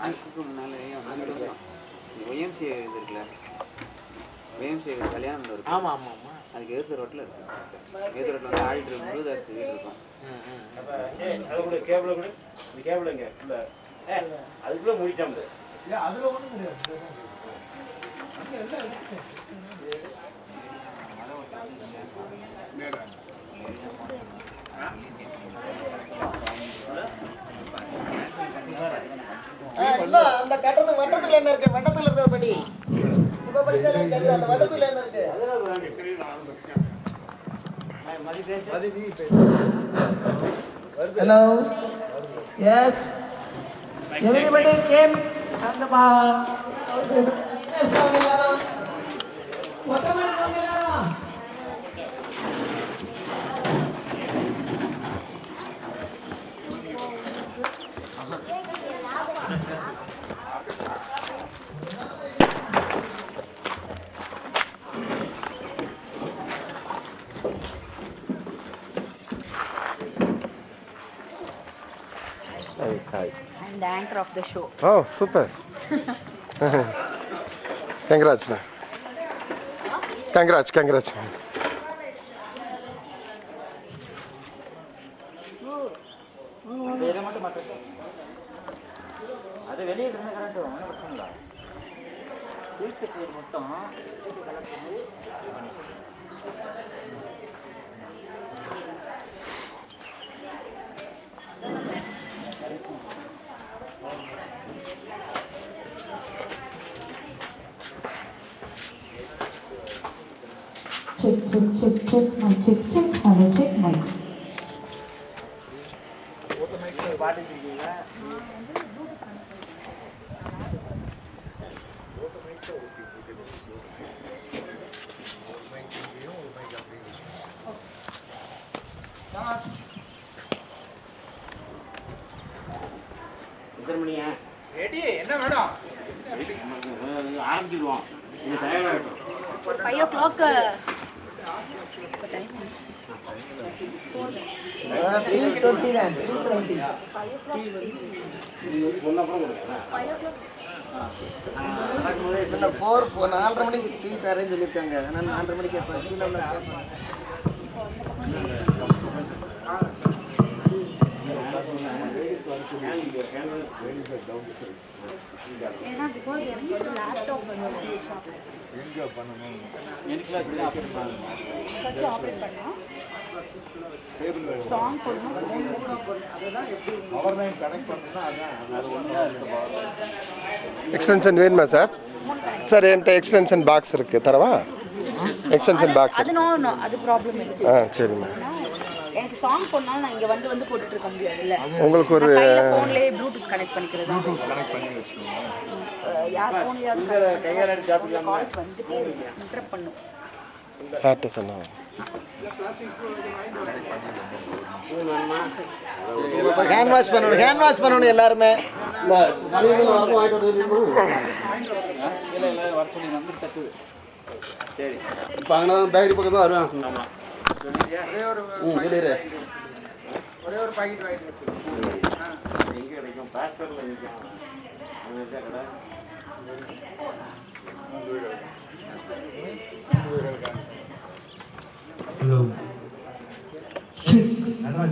அதுக்கு முன்னாலேயும் ஒய்எம்சி இது இருக்குல்ல, ஒய்எம்சி கல்யாணம் இருக்கு. ஆமாம் ஆமாம் ஆமாம். அதுக்கு எதிர்த்து ரோட்டில் இருக்கு. எதிர்த்து ரோட்டில் வந்து ஆடிட்டு முருகதாஸ் வீடு இருக்கும். அதுக்குள்ள கேபிள் கூட இந்த கேபிள் இங்கே இல்லை அதுக்குள்ளே மூடிட்டாங்க. அதில் ஒன்றும் கிடையாது. அந்த கட்டத்து வட்டத்துல என்ன இருக்கு? வட்டத்துல இருக்க படி இப்ப படிச்சாலே தெரியும். அந்த வட்டத்துல என்ன இருக்கு? Hello. Yes. Everybody came and the I'm the anchor of the show. Oh, super. Congrats. Congrats. அது வெளியே இருந்த கரண்ட் ஒன்றும் பிரச்சனை இல்லை. சீட்டு சைடு மட்டும் check, mic check, hello check, mic. பாட்டுருக்கீங்களா? எத்தனை மணியா? என்ன மேடம் ஆரம்பிச்சிடுவோம். இது தயாராகிடும். 5 o'clock. 3:20 then. 3:20. இல்ல 4:30 மணிக்கு டீ தரேன்னு சொல்லியிருக்காங்க. ஆனால் 4:30 மணிக்கு கேட்பேன். டீ லெவலில் கேட்பேன். ஏன்னா பிகாஸ் எனக்கு ஒரு லேப்டாப் வந்து எங்க பண்ணனும்? எனக்குலாம் இப்படி ஆப்ரேட் பண்ணணும். வச்சு ஆப்ரேட் பண்ணா டேபிள் சாங் போடணும். அதெல்லாம் எப்படி பவர் லைன் கனெக்ட் பண்ணனும்னா அது ஒண்ணா இருக்கு. எக்ஸ்டென்ஷன் வேணுமா சார்? சார் என்கிட்ட எக்ஸ்டென்ஷன் பாக்ஸ் இருக்கு, தரவா? எக்ஸ்டென்ஷன் பாக்ஸ் அது நோ அது ப்ராப்ளம் இல்லை. சரிம்மா. எனக்கு சாங் போடனால நான் இங்க வந்து போட்டுட்டு இருக்க முடியாதுல்ல. உங்களுக்கு ஒரு ஃபோன்லயே ப்ளூடூத் கனெக்ட் பண்ணிக்கிறது. ப்ளூடூத் கனெக்ட் பண்ணி வெச்சுக்கோங்க. யார் ஃபோன்ல கையால அடிச்சு சாப்பிடலாம். கால்ஸ் வந்துட்டே இன்டரப்ட் பண்ணும். சாட்ட சொன்னா ஹேண்ட் வாஷ் பண்ணணும் எல்லாருமே. சரி இப்போ அங்கே பேக்கரி பக்கம் தான் வருவேன். ஆமாம். ஒரே ஒரு பாக்கெட் வாங்கிட்டு வச்சுருக்கோம். எங்கே கிடைக்கும்? பாஸ்டரில் கிடைக்கும். அங்கே கடை Hello.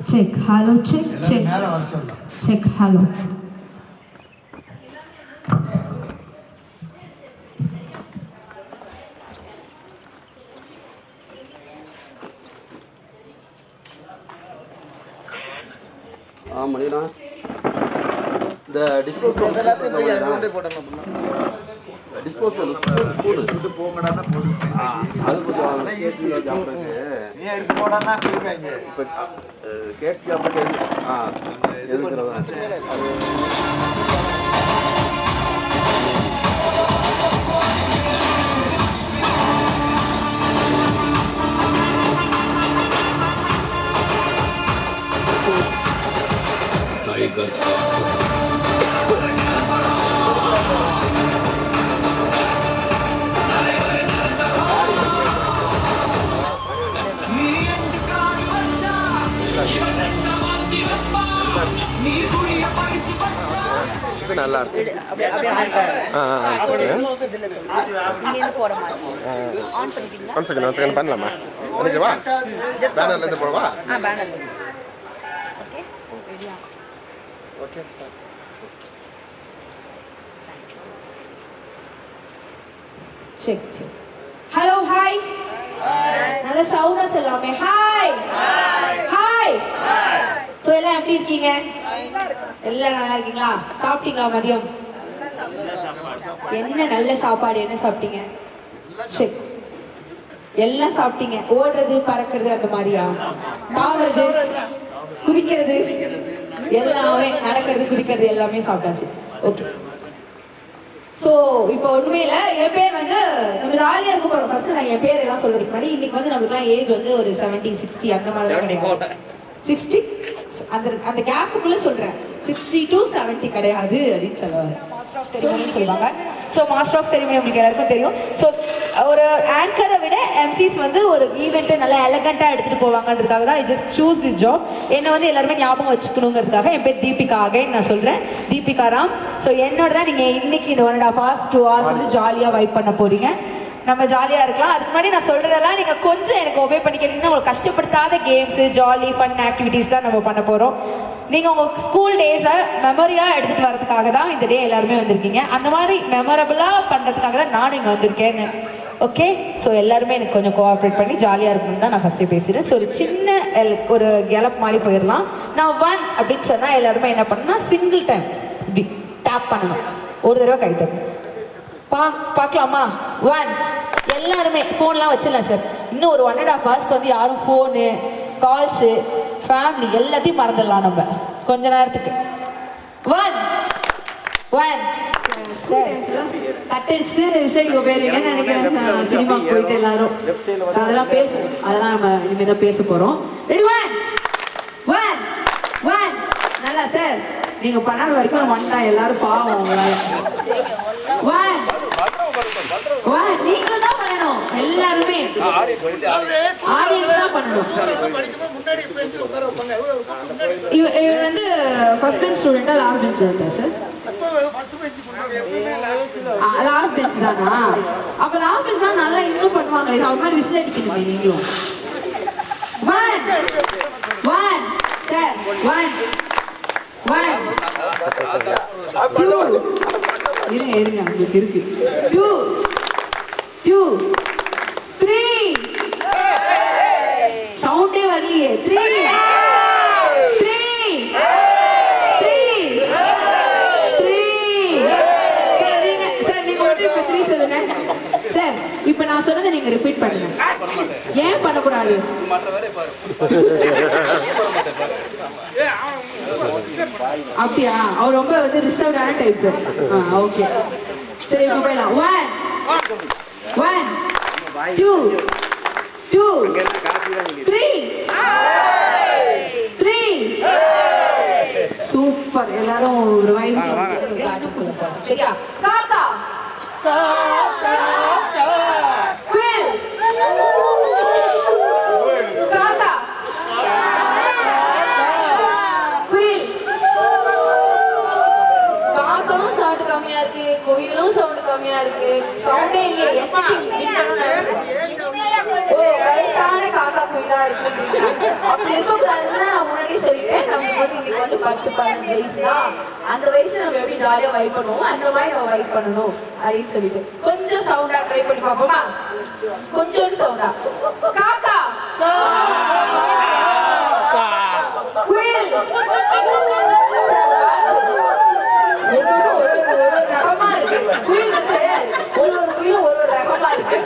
Check, hello check. Check, hello. மணினா இந்த டிஸ்போசல் எல்லாத்தையும் போட்டோம். டிஸ்போசல் கூடு போங்கடான்னா போடு. அது கொஞ்சம் நீ எடுத்து போடான்னா கேட்காங்க. இப்போ கேக் சாப்பிட்டு எதுக்குறதா நல்லா இருக்கு. அப்படியே சரி. இதில் சொல்லுங்கள் இங்கேருந்து போகிற மாதிரி ஆன் பண்ணிட்டீங்களா? ஒன் செகண்ட் பண்ணலாமா? பண்ணிக்கவா? பேனர்லேருந்து போடவா? பேனர் ஓகே ரெடியா? Okay. Check check. Hello hi. நல்ல சவுண்டா சொல்லாமே. Hi hi. ஸோ எல்லாம் எப்படி இருக்கீங்க? எல்லாம் நல்லா இருக்கீங்களா? சாப்பிட்டீங்களா மதியம்? என்ன நல்ல சாப்பாடு, என்ன சாப்பிட்டீங்க? செக். எல்லாம் சாப்பிட்டீங்க. ஓடுறது பறக்கிறது அந்த மாதிரியா? தாவுறது குதிக்கிறது எல்லாமே, நடக்கிறது குதிக்கிறது எல்லாமே சாப்பிட்டாச்சு. ஓகே. ஸோ இப்போ உண்மையில என் பேர் வந்து நம்ம ஜாலியாக இருக்க போகிறோம். ஃபர்ஸ்ட் நான் என் பேர் எல்லாம் சொல்றதுக்கு முன்னாடி இன்னைக்கு வந்து நம்மளுக்குலாம் ஏஜ் வந்து ஒரு 70 60 அந்த மாதிரி கிடையாது. 60 அந்த கேப்புக்குள்ள சொல்றேன். 60 to 70 கிடையாது அப்படின்னு சொல்லுவாங்க. சொல்லுவாங்க. ஸோ மாஸ்டர் ஆஃப் செரிமனி உங்களுக்கு எல்லாருக்கும் தெரியும். ஸோ ஒரு ஆங்கரை விட எம்சிஸ் வந்து ஒரு ஈவெண்ட்டை நல்லா எலகண்டாக எடுத்துகிட்டு போவாங்கன்றதுக்காக தான் I just choose this job. என்னை வந்து எல்லாருமே ஞாபகம் வச்சுக்கணுங்கிறதுக்காக என் பேர் தீபிகா. அகைன் நான் சொல்கிறேன், தீபிகா ராம். ஸோ என்னோட தான் நீங்கள் இன்னைக்கு இந்த 1.5 hours 2 hours வந்து ஜாலியாக வைப் பண்ண போகிறீங்க. நம்ம ஜாலியாக இருக்கலாம். அதுக்கு முன்னாடி நான் சொல்கிறதெல்லாம் நீங்கள் கொஞ்சம் எனக்கு ஒபே பண்ணிக்கிறீங்கன்னா உங்களுக்கு கஷ்டப்படுத்தாத கேம்ஸு, ஜாலி ஃபன் ஆக்டிவிட்டீஸ் தான் நம்ம பண்ண போகிறோம். நீங்கள் உங்கள் ஸ்கூல் டேஸை மெமரியாக எடுத்துகிட்டு வரதுக்காக தான் இந்த டே எல்லாருமே வந்திருக்கீங்க. அந்த மாதிரி மெமரபுளாக பண்ணுறதுக்காக தான் நானும் இங்கே வந்திருக்கேன்னு. ஓகே. ஸோ எல்லாருமே எனக்கு கொஞ்சம் கோஆப்ரேட் பண்ணி ஜாலியாக இருக்கணும்னு தான் நான் ஃபஸ்ட்டே பேசுகிறேன். ஸோ ஒரு சின்ன ஒரு கெலப் மாதிரி போயிடலாம். நான் 1 அப்படின்னு சொன்னால் எல்லாருமே என்ன பண்ணணும்னா சிங்கிள் டைம் இப்படி டேப் பண்ணணும். ஒரு தடவை கை தட்டணும். பார்க்கலாமா? 1. எல்லாருமே ஃபோன்லாம் வச்சிடலாம் சார். இன்னும் ஒரு 1.5 hours வந்து யாரும் ஃபோனு, கால்ஸு, ஃபேமிலி எல்லாத்தையும் மறந்துடலாம் நம்ம கொஞ்ச நேரத்துக்கு. 1 கட்டடிச்சுட்டு விசடிக்க போயிருவீங்கன்னு நினைக்கிறேன். சினிமாக்கு போயிட்டு எல்லாரும் அதெல்லாம் பேசுவோம். அதெல்லாம் நம்ம இனிமேல் தான் பேச போகிறோம். ரெடி? 1 நல்லா சார். நீங்கள் பண்ணாத வரைக்கும் ஒன் தான். எல்லாரும் பாவம் உங்களால். 1 நீங்களும் தான் பண்ணணும். எல்லாருமே ஆடியன்ஸ் தான் பண்ணணும். இவர் வந்து ஃபர்ஸ்ட் பெஞ்ச் ஸ்டூடெண்டா லாஸ்ட் பெஞ்ச் ஸ்டூடெண்டா சார்? லாஸ்ட் பெஞ்ச் தானா? அப்ப லாஸ்ட் பெஞ்ச் தான் நல்லா இன்னும் பண்ணுவாங்க. இது அவர் மாதிரி விசில் அடிக்கணுமே நீங்களும். 1 சார். 1 2 இருங்க உங்களுக்கு இருக்கு. 2 3 சவுண்டே வரலையே. 3 சார் நீங்க மட்டும் இப்ப 3 சொல்லுங்க சார். இப்ப நான் சொன்னதை நீங்க ரிப்பீட் பண்ணுங்க. ஏன் பண்ணக்கூடாது? அப்படியா? அவர் ரொம்ப வந்து ரிசர்வ்டான டைப். ஓகே சரி இப்ப போயிடலாம். 1 2 3 சூப்பர். எல்லாரும் ஒரு வைப் சரியா? காக்கா குயில் காக்கா குயில். காக்காவும் சவுண்ட் கம்மியா இருக்கு, குயிலும் சவுண்ட் கம்மியா இருக்கு. சவுண்டே இல்லையே. வயசான காக்கா குயிலா இருக்கு. அப்படி இருக்கக்கூடாதுன்னு நான் முன்னாடி சொல்லிட்டேன். நமக்கு வந்து இன்னைக்கு வந்து 10-12 வயசு தான். அந்த வயசுல நம்ம எப்படி ஜாலியா வைப் பண்ணுவோம் அந்த மாதிரி நம்ம வைப் பண்ணணும் அப்படின்னு சொல்லிட்டு கொஞ்சம் சவுண்டா ட்ரை பண்ணி பார்ப்போமா? கொஞ்சோண்டு சவுண்டா. காக்கா குயில் ரகமா இருக்கு. குயில் வந்து ஒரு குயில் ஒரு ரகமா இருக்கு.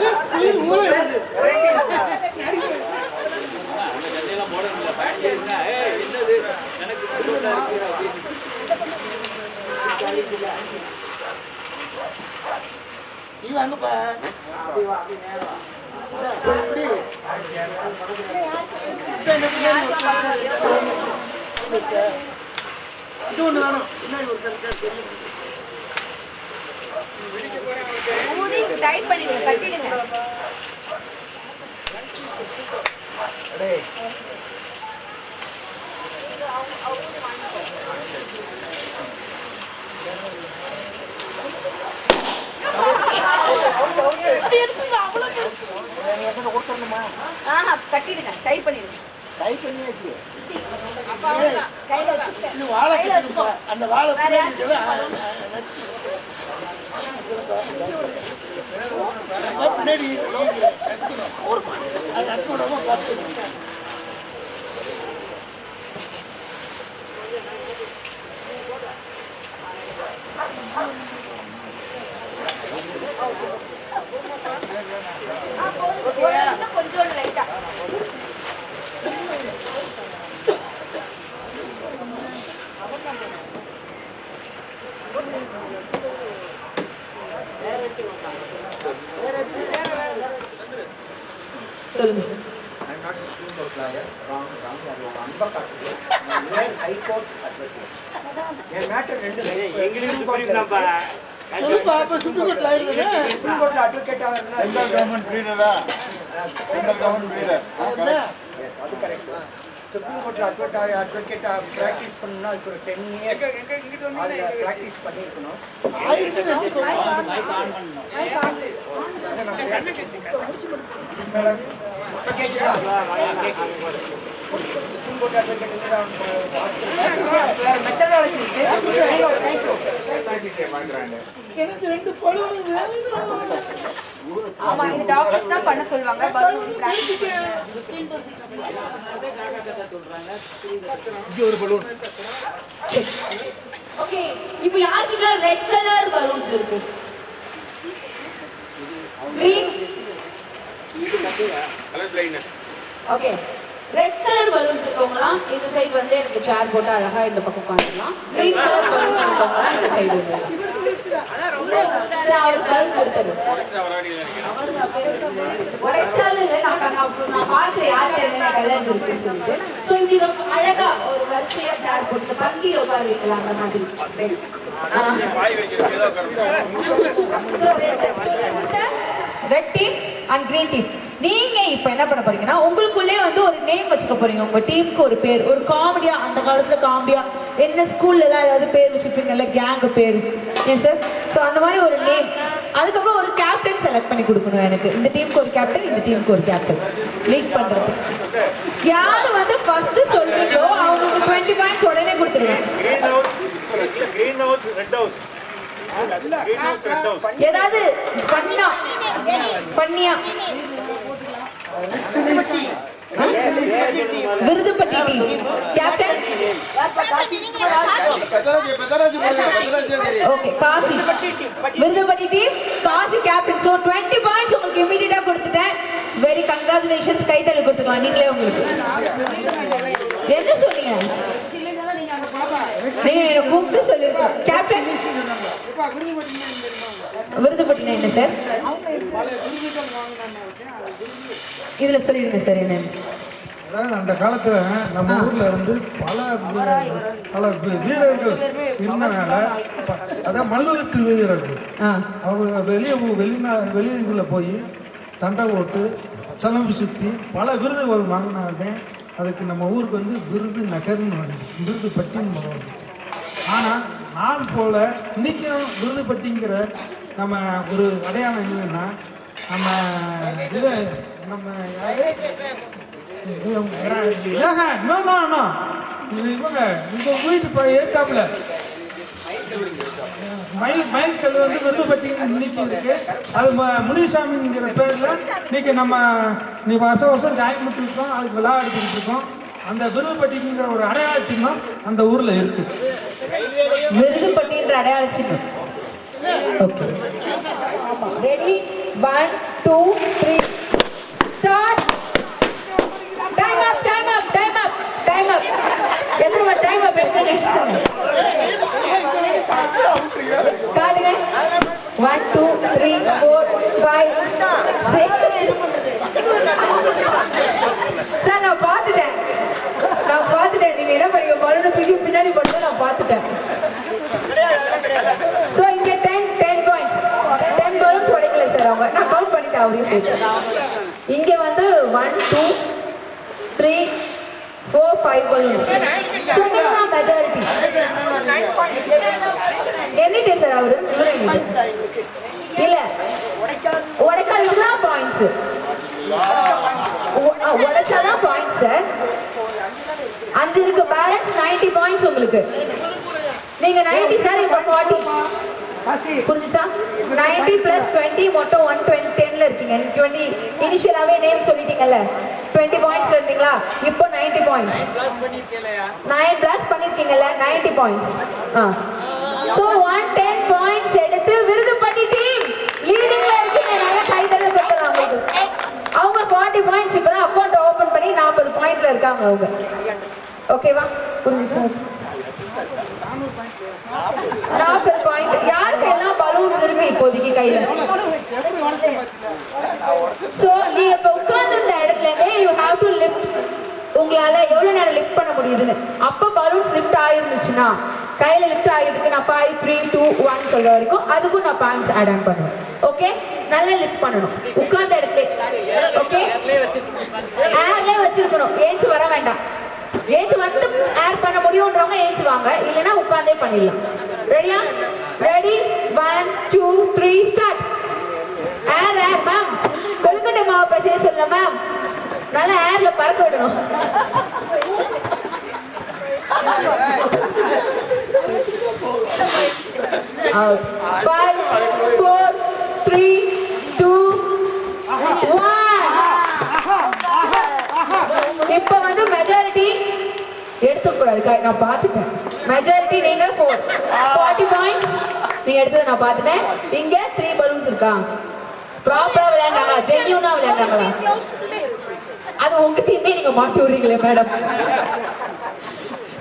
நீ வாங்கப்பா. இது ஒண்ணு வேணும். பின்னாடி ஒரு டைப் பண்ணிடுங்க, கட்டிடுங்க. கட்டிடுங்க, டை பண்ணிடுங்க. டைப் பண்ணியாச்சு. கையில வச்சுக்க. இது வாழை கட்டிடுப்பா. அந்த வாழை பின்னாடி பின்னாடி அது ரசகுடாம பார்த்து கொஞ்சம் லைட்டா சொல்லுங்க சார். எங்களுக்கு புரியுதாப்பா? சொல்லுப்பா. அப்ப சுப்ரீம் கோர்ட்ல ஆயிடுதுங்க. சென்ட்ரல் கவர்மெண்ட் லீடரா சென்ட்ரல் கவர்மெண்ட் லீடர் சுப்ரீம் கோர்ட்டில் அட்வொகேட்டாக ப்ராக்டிஸ் பண்ணணும்னா அதுக்கு ஒரு 10 years அதில் ப்ராக்டிஸ் பண்ணியிருக்கணும். ஆயிடுச்சுன்னு எடுத்துக்கோங்க. சுப்ரீம் கோர்ட் அட்வொகேட் மெத்தடாலஜி எனக்கு 2 பலூன் வேணும். ஆமா, இது டாக்டர்ஸ் தான் பண்ண சொல்லுவாங்க. பலூன் பிராக்டிஸ் ஓகே, இப்போ யார்கிட்ட ரெட் கலர் பலூன்ஸ் இருக்கு? Green. Colour blindness. Okay, red colour balloons இருக்கவங்களாம் இந்த சைடு வந்து எனக்கு சேர் போட்டு அழகா இந்த பக்கம் உட்காந்துக்கலாம். கிரீன் கலர் பலூன்ஸ் இருக்கவங்களாம் இந்த சைடு வந்து உடைச்சாலும் இல்லை. நான் பார்க்குறேன் யாருக்கு என்னென்ன கலர்ஸ் இருக்குன்னு சொல்லிட்டு. ஸோ இப்படி ரொம்ப அழகா ஒரு வரிசையா சேர் போட்டு பந்தியில் உட்கார வைக்கலாம் அந்த மாதிரி. Red team and green team. நீங்க இப்ப என்ன பண்ண போறீங்கன்னா உங்களுக்குள்ளே வந்து ஒரு நேம் வச்சுக்க போறீங்க. உங்க டீமுக்கு ஒரு பேர், ஒரு காமெடியா, அந்த காலத்துல காமெடியா என்ன ஸ்கூல்ல எல்லாம் ஏதாவது பேர் வச்சுருப்பீங்கல்ல, கேங்கு பேர். ஏன் சார்? ஸோ அந்த மாதிரி ஒரு நேம். அதுக்கப்புறம் ஒரு கேப்டன் செலக்ட் பண்ணி கொடுக்கணும் எனக்கு. இந்த டீமுக்கு ஒரு கேப்டன், இந்த டீமுக்கு ஒரு கேப்டன் லீட் பண்றது. யாரு வந்து ஃபர்ஸ்ட் சொல்றீங்களோ அவங்களுக்கு 20 பாயிண்ட்ஸ் உடனே கொடுத்துருவேன். Green house, red house. ஏதாவது பண்ணியா Virudhupatti team captain. Okay, Kasi Virudhupatti team, Kasi captain. So 20 points உங்களுக்கு இமீடியட்டா கொடுத்துட்டேன். Very congratulations. கைத்தறி கொடுத்துக்கலாம் நீங்களே. உங்களுக்கு என்ன சொன்னீங்க? நீங்க என்ன கூப்பிட்டு சொல்லிருக்கோம். கேப்டன் விருதுப்பட்டினா என்ன சார்? இதுல சொல்லிருங்க சார் என்னன்னு. அதாவது அந்த காலத்துல நம்ம ஊர்ல வந்து பல வீரர்கள் இருந்தனால, அதான் மல்லுவத்து வீரர்கள் அவங்க வெளியூர்ல போய் சண்டை போட்டு சிலம்பு சுற்றி பல விருதுகள் வாங்கினாலே அதுக்கு நம்ம ஊருக்கு வந்து விருது நகர்னு வருது, விருதுப்பட்டின்னு வந்துச்சு. ஆனால் நாள் போல் இன்றைக்கும் விருதுப்பட்டிங்கிற நம்ம ஒரு அடையாளம் என்னன்னா, நம்ம இது நம்ம இவங்க இந்த வீட்டு ஏத்தாப்புல மயில் கல் வந்து விருதுப்பட்டி இன்னைக்கு இருக்கு. அது முனிசாமிங்கிற பேர்ல இன்னைக்கு நம்ம வருஷம் ஜாயின் பண்ணிருக்கோம். அதுக்கு விழா எடுத்துக்கிட்டு இருக்கோம். அந்த விருதுப்பட்டிங்கிற ஒரு அடையாள சின்னம் அந்த ஊர்ல இருக்கு. விருதுப்பட்டின்ற அடையாள சின்னம். Okay, ready? 1 2 3 start. Time up, time up, time up, time up. எதுமா டைம் அப் எடுங்க. காட்டுங்க. 1 2 3 4 5 6. சார் நான் பார்த்துட்டேன். நீங்க என்ன பண்ணீங்க? பலூனை தூக்கி பின்னாடி போட்டு நான் பார்த்துட்டேன். ஸோ இங்க 10 பாயிண்ட்ஸ். 10 பலூன்ஸ் உடைக்கல சார் அவங்க. நான் கவுண்ட் பண்ணிட்டேன் அவரையும் சேர்த்து. இங்க வந்து 1 2 3 4 5 பலூன்ஸ். ஸோ நீங்க தான் மெஜாரிட்டி. எண்ணிட்டே சார் அவரு. இல்ல உடைக்காது பாயிண்ட்ஸ். உடைச்சாதான் பாயிண்ட்ஸ் சார். 5 இருக்கு பேலன்ஸ் 90 பாயிண்ட்ஸ் உங்களுக்கு. நீங்க 90 சார் இப்ப 40 புரிஞ்சுச்சா? 90 பிளஸ் 20 மொத்தம் 110ல இருக்கீங்க. 20 இனிஷியலாவே நேம் சொல்லிட்டீங்கல்ல, 20 பாயிண்ட்ஸ் இருந்தீங்களா? இப்போ 90 பாயிண்ட்ஸ். 9 பிளஸ் பண்ணிருக்கீங்கல்ல, 90 பாயிண்ட்ஸ். சோ 110 பாயிண்ட்ஸ் எடுத்து விருதுப்பட்டி டீம் லீடிங்ல இருக்கீங்க. நல்ல கைதட்டல் கொடுக்கலாம் உங்களுக்கு. அவங்க 40 பாயிண்ட்ஸ் இப்பதான் அக்கவுண்ட் ஓபன் பண்ணி 40 பாயிண்ட்ல இருக்காங்க அவங்க. ஓகேவா? புரிஞ்சுச்சா? 40 பாயிண்ட். யாருக்கு எல்லாம் பலூன்ஸ் இருக்கு இப்போதைக்கு கையில? சோ நீங்க இப்ப உட்கார்ந்து இந்த இடத்துல இருந்தே யூ ஹேவ் டு லிஃப்ட். உங்களால எவ்வளவு நேரம் லிஃப்ட் பண்ண முடியுதுன்னு. அப்ப பலூன்ஸ் லிஃப்ட் ஆயிருந்துச்சுன்னா கையில லிஃப்ட் ஆகிறதுக்கு நான் 5 3 2 1 சொல்ற வரைக்கும் அதுக்கும் நான் பாயிண்ட்ஸ் ஆட் ஆன் பண்ணுவேன். ஓகே, நல்லா லிஃப்ட் பண்ணணும் உட்கார்ந்த இடத்துல. ஓகே, ஏர்லயே வச்சிருக்கணும். ஏஞ்சி வர வேண்டாம். ஏஞ்சி வந்து ஏர் பண்ண முடியும்ன்றவங்க ஏஞ்சி வாங்க, இல்லைன்னா உட்கார்ந்தே பண்ணிடலாம். ரெடியா? Ready 1 2 3 start. ஏர் ஏர் மேம், கொழுக்கட்டை மாவு பேச சொல்ல மேம். நல்லா ஏர்ல பறக்க விடணும். Out. 5 4 3 2 1. இப்ப வந்து மெஜாரிட்டி எடுத்துக்கூடாது. நான் பார்த்துட்டேன். மெஜாரிட்டி நீங்க 40 பாயிண்ட்ஸ் நீங்க எடுத்தது நான் பார்த்துட்டேன். இங்க 3 பலூன்ஸ் இருக்கா? ப்ராப்பரா விளையாண்டாங்களா? ஜென்யூனா விளையாண்டாங்களா? அது உங்க டீமே நீங்க மாட்டி விடுறீங்களே மேடம்.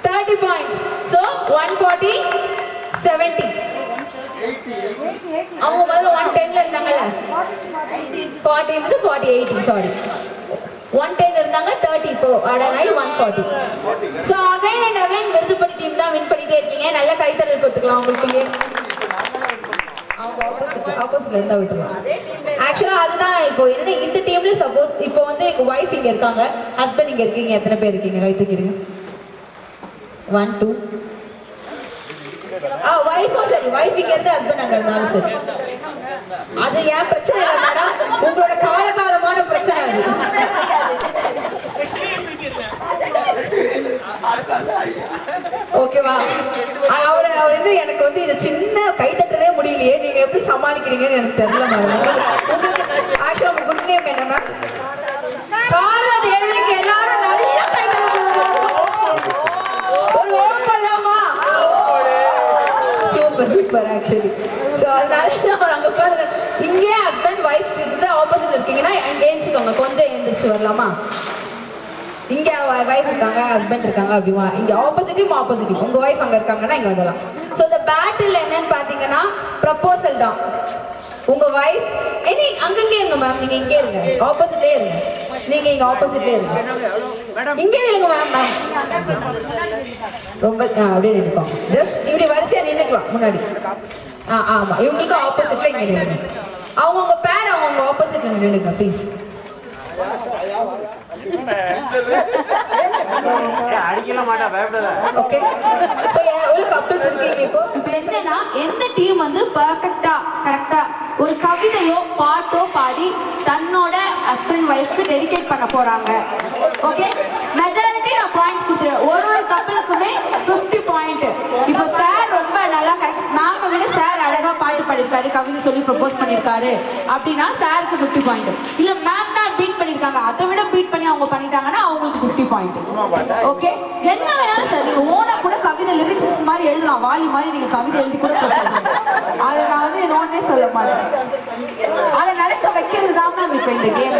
30 பாயிண்ட்ஸ். சோ 140 70. அவங்க முதல்ல 110ல இருந்தாங்கல்ல, 40 இருந்து 40 80 சாரி 110 இருந்தாங்க, 30 இப்போ ஆடானாய் 140. So again and again Virudhupatti team தான் வின் பண்ணிட்டே இருக்கீங்க. நல்ல கைத்தட்டல் கொடுத்துக்கலாம் உங்களுக்கு. அவங்க ஆப்போசிட்ல இருந்தா விட்டுலாம். ஆக்சுவலா அதுதான் இப்போ என்ன இந்த டீம்ல சப்போஸ் இப்போ வந்து எங்க வைஃப் இங்க இருக்காங்க, ஹஸ்பண்ட் இங்க இருக்கீங்க. எத்தனை பேர் இருக்கீங்க? கை தூக்கிடுங்க. 1 2 வைஃபும் சரி, வைஃப் இங்க இருந்து ஹஸ்பண்ட் அங்க இருந்தாலும் சரி, அது ஏன் பிரச்சனை இல்லை மேடம், உங்களோட காலகாலமான பிரச்சனை அது. ஓகேவா? அவர் வந்து எனக்கு வந்து இதை சின்ன கை தட்டதே முடியலையே, நீங்க எப்படி சமாளிக்கிறீங்கன்னு எனக்கு தெரியல மேடம். உங்களுக்கு ஆக்சுவலா உங்க குட் நேம் என்ன மேம்? காலா தேவிக்கு எல்லாரும் நல்ல கை தட்டணும். ஒரு ஓம் பண்ணலாமா? Super super. ஆக்சுவலி ஸோ அதனால நான் அங்கே உட்காந்து இங்கே ஹஸ்பண்ட் ஒய்ஃப் இருந்து ஆப்போசிட் இருக்கீங்கன்னா அங்கே ஏஞ்சிக்கோங்க. கொஞ்சம் எழுந்திரிச்சு வரலாமா? இங்கே ஒய்ஃப் இருக்காங்க, ஹஸ்பண்ட் இருக்காங்க, அப்படிமா இங்கே ஆப்போசிட்டிவ் உங்கள் ஒய்ஃப் அங்கே இருக்காங்கன்னா இங்கே வந்துடலாம். ஸோ இந்த பேட்டில் என்னன்னு பார்த்தீங்கன்னா ப்ரப்போசல் தான். உங்கள் ஒய்ஃப் அங்கங்கே இருங்க மேம், நீங்கள் இங்கே இருங்க, ஆப்போசிட்டே இருங்க. நீங்கள் இங்கே ஆப்போசிட்டே இருங்க, இங்கே நில்லுங்க மேம். ரொம்ப அப்படியே நினைப்போம். ஜஸ்ட் இப்படி வரிசையாக நின்றுக்கலாம் முன்னாடி. ஆமாம், இவங்களுக்கு ஆப்போசிட்ல இங்கே நின்றுங்க. அவங்கவுங்க பேர் அவங்கவுங்க ஆப்போசிட்ல நின்றுங்க ப்ளீஸ். ஓகே, ஸோ எவ்வளோ கப்பிள்ஸ் இருக்கீங்க இப்போ? இப்போ என்னன்னா எந்த டீம் வந்து கரெக்டா ஒரு கவிதையோ பாட்டோ பாடி தன்னோட ஹஸ்பண்ட் ஒய்ஃப்க்கு டெடிகேட் பண்ண போறாங்க. ஓகே, மெஜாரிட்டி நான் பாயிண்ட்ஸ் கொடுத்துருவேன். ஒரு கப்பலுக்குமே 50 பாயிண்ட். இப்போ சார் ரொம்ப நல்லா மேம் விட சார் அழகா பாட்டு பாடிருக்காரு, கவிதை சொல்லி ப்ரப்போஸ் பண்ணிருக்காரு அப்படின்னா சாருக்கு 50 பாயிண்ட். இல்ல மேம் தான் பீட் பண்ணிருக்காங்க, அதை விட பீட் பண்ணி அவங்க பண்ணிட்டாங்கன்னா அவங்களுக்கு 50 பாயிண்ட். ஓகே, என்ன வேணாலும் சார் நீங்க ஓனா கூட கவிதை லிரிக்ஸ் மாதிரி எழுதலாம், வாலி மாதிரி நீங்க கவிதை எழுதி கூட அதை நான் வந்து நோட்டே சொல்ல மாட்டேன். அதை நடக்க வைக்கிறது தான் மேம் இப்ப இந்த கேம்.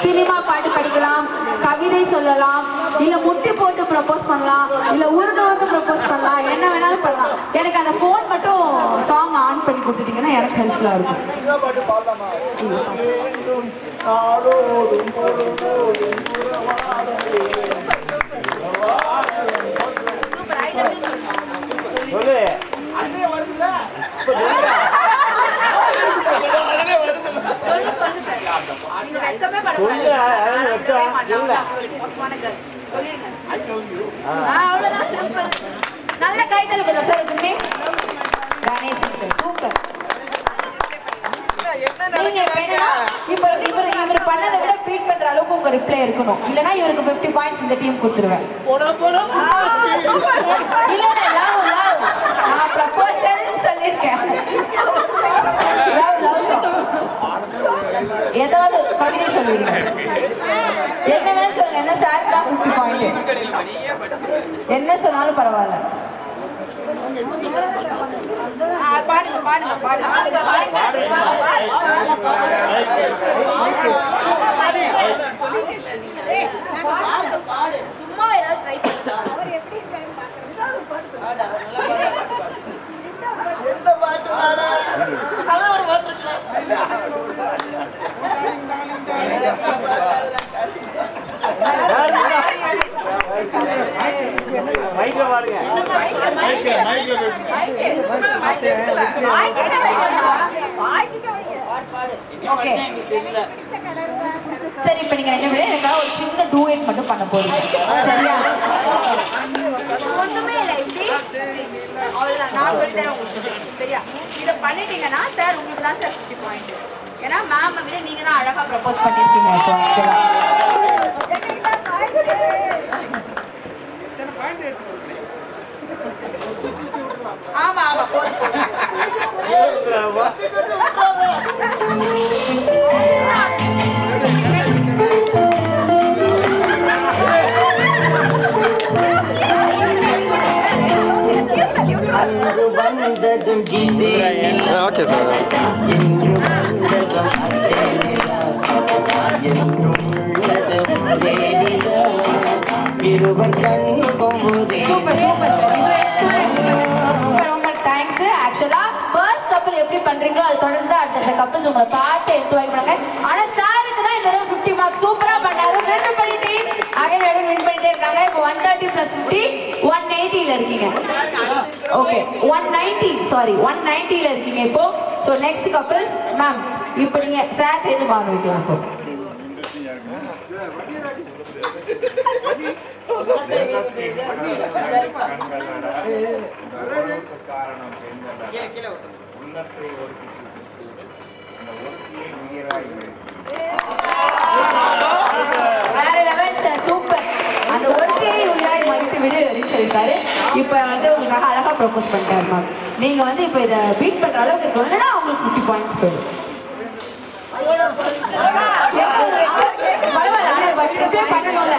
சினிமா பாட்டு படிக்கலாம், கவிதை சொல்லலாம், இல்ல முட்டி போட்டு ப்ரப்போஸ் பண்ணலாம், இல்ல உருண்டு ப்ரப்போஸ் பண்ணலாம், என்ன வேணாலும் பண்ணலாம். எனக்கு அந்த போன் மட்டும் சாங் ஆன் பண்ணி கொடுத்துட்டீங்கன்னா எனக்கு ஹெல்ப்ஃபுல்லா இருக்கும். நல்ல கைதல் சார். சூப்பர். நீங்க வேணா இப்ப இவர் பண்ணதை விட பீட் பண்ற அளவுக்கு உங்க ரிப்ளை இருக்கணும். இல்லனா இவருக்கு 50 பாயிண்ட்ஸ் இந்த டீம் கொடுத்துருவேன். இல்ல லவ் நான் ப்ரப்போசல் சொல்லிருக்கேன். லவ் ஏதாவது கவிதை சொல்லுங்க. என்ன வேணும் சொல்லுங்க. என்ன சார் தான் 50 பாயிண்ட். என்ன சொன்னாலும் பரவாயில்ல. பாடுங்க பாடுங்க பாடுங்க. சும்மா ஏதாவது ட்ரை பண்ணுங்க. அவர் எப்படி இருக்காருன்னு எந்த பாட்டு பாட அது ஒரு பாட்டு மைக்ல பாருங்க. ஓகே சரி இப்போ நீங்க என்ன விட எனக்கு ஒரு சின்ன டூயட் மட்டும் பண்ண போறீங்க. சரியா? ஒண்ணுமே இல்லை. இப்படி அவ்வளவுதான். நான் சொல்லி தரேன் உங்களுக்கு. சரியா? இதை பண்ணிட்டீங்கன்னா சார் உங்களுக்கு தான் சார் 50 பாயிண்ட். ஏன்னா மேம் விட நீங்க தான் அழகா ப்ரப்போஸ் பண்ணிருக்கீங்க. இப்போ ஆக்சுவலா ஆமா ஆமா போதும். Okay sir. சூப்பர் சூப்பர் ரொம்ப தேங்க்ஸ். ஆக்சுவலா ஃபர்ஸ்ட் கப்பல் எப்படி பண்றீங்களோ அது தொடர்ந்து அடுத்த கப்பல்ஸ் உங்களை பார்த்து என்ஜாய் பண்ணுங்க. ஆனா சாருக்கு தான் இந்த தடவை 50 மார்க்ஸ் சூப்பரா பண்ணாரு. வின் பண்ணி டீம் அகைன் வின் பண்ணிட்டே இருக்காங்க. இப்போ 130 + 50 180 ல இருக்கீங்க. ஓகே 190 ல இருக்கீங்க இப்போ. சோ நெக்ஸ்ட் கப்பல்ஸ் மேம் இப்போ நீங்க சார் எது மாறுவீங்களா? இப்போ காரணம் உள்ளத்தை ஒருத்தி அந்த ஒருத்தியை உயிராய் வேற லெவல் சார் சூப்பர். அந்த ஒருத்தையை உயிராய் மதித்து விடு அப்படின்னு சொல்லியிருக்காரு. இப்போ வந்து உங்களுக்காக அழகா ப்ரப்போஸ் பண்ணிட்டாரு மேம். நீங்க வந்து இப்போ இதை பீட் பண்ற அளவுக்கு இருக்கணும்னா உங்களுக்கு 50 பாயிண்ட்ஸ் போயிடும். பரவாயில்ல பட் ப்ரிப்பேர் பண்ணணும்ல.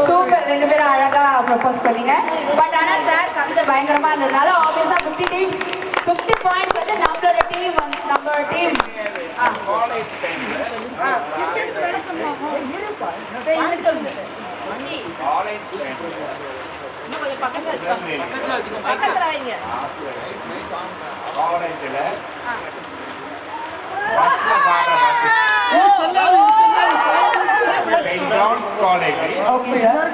சூப்பர். ரெண்டு பேரும் அழகா ப்ரப்போஸ் பண்ணீங்க. பட் ஆனா சார் கவிதை பயங்கரமா இருந்ததுனால ஆப்வியஸா 50 டீம்ஸ் 50 பாயிண்ட்ஸ் வந்து நம்மளோட டீம் சரி என்ன சொல்லுங்க sir. Saint John's college. Okay sir.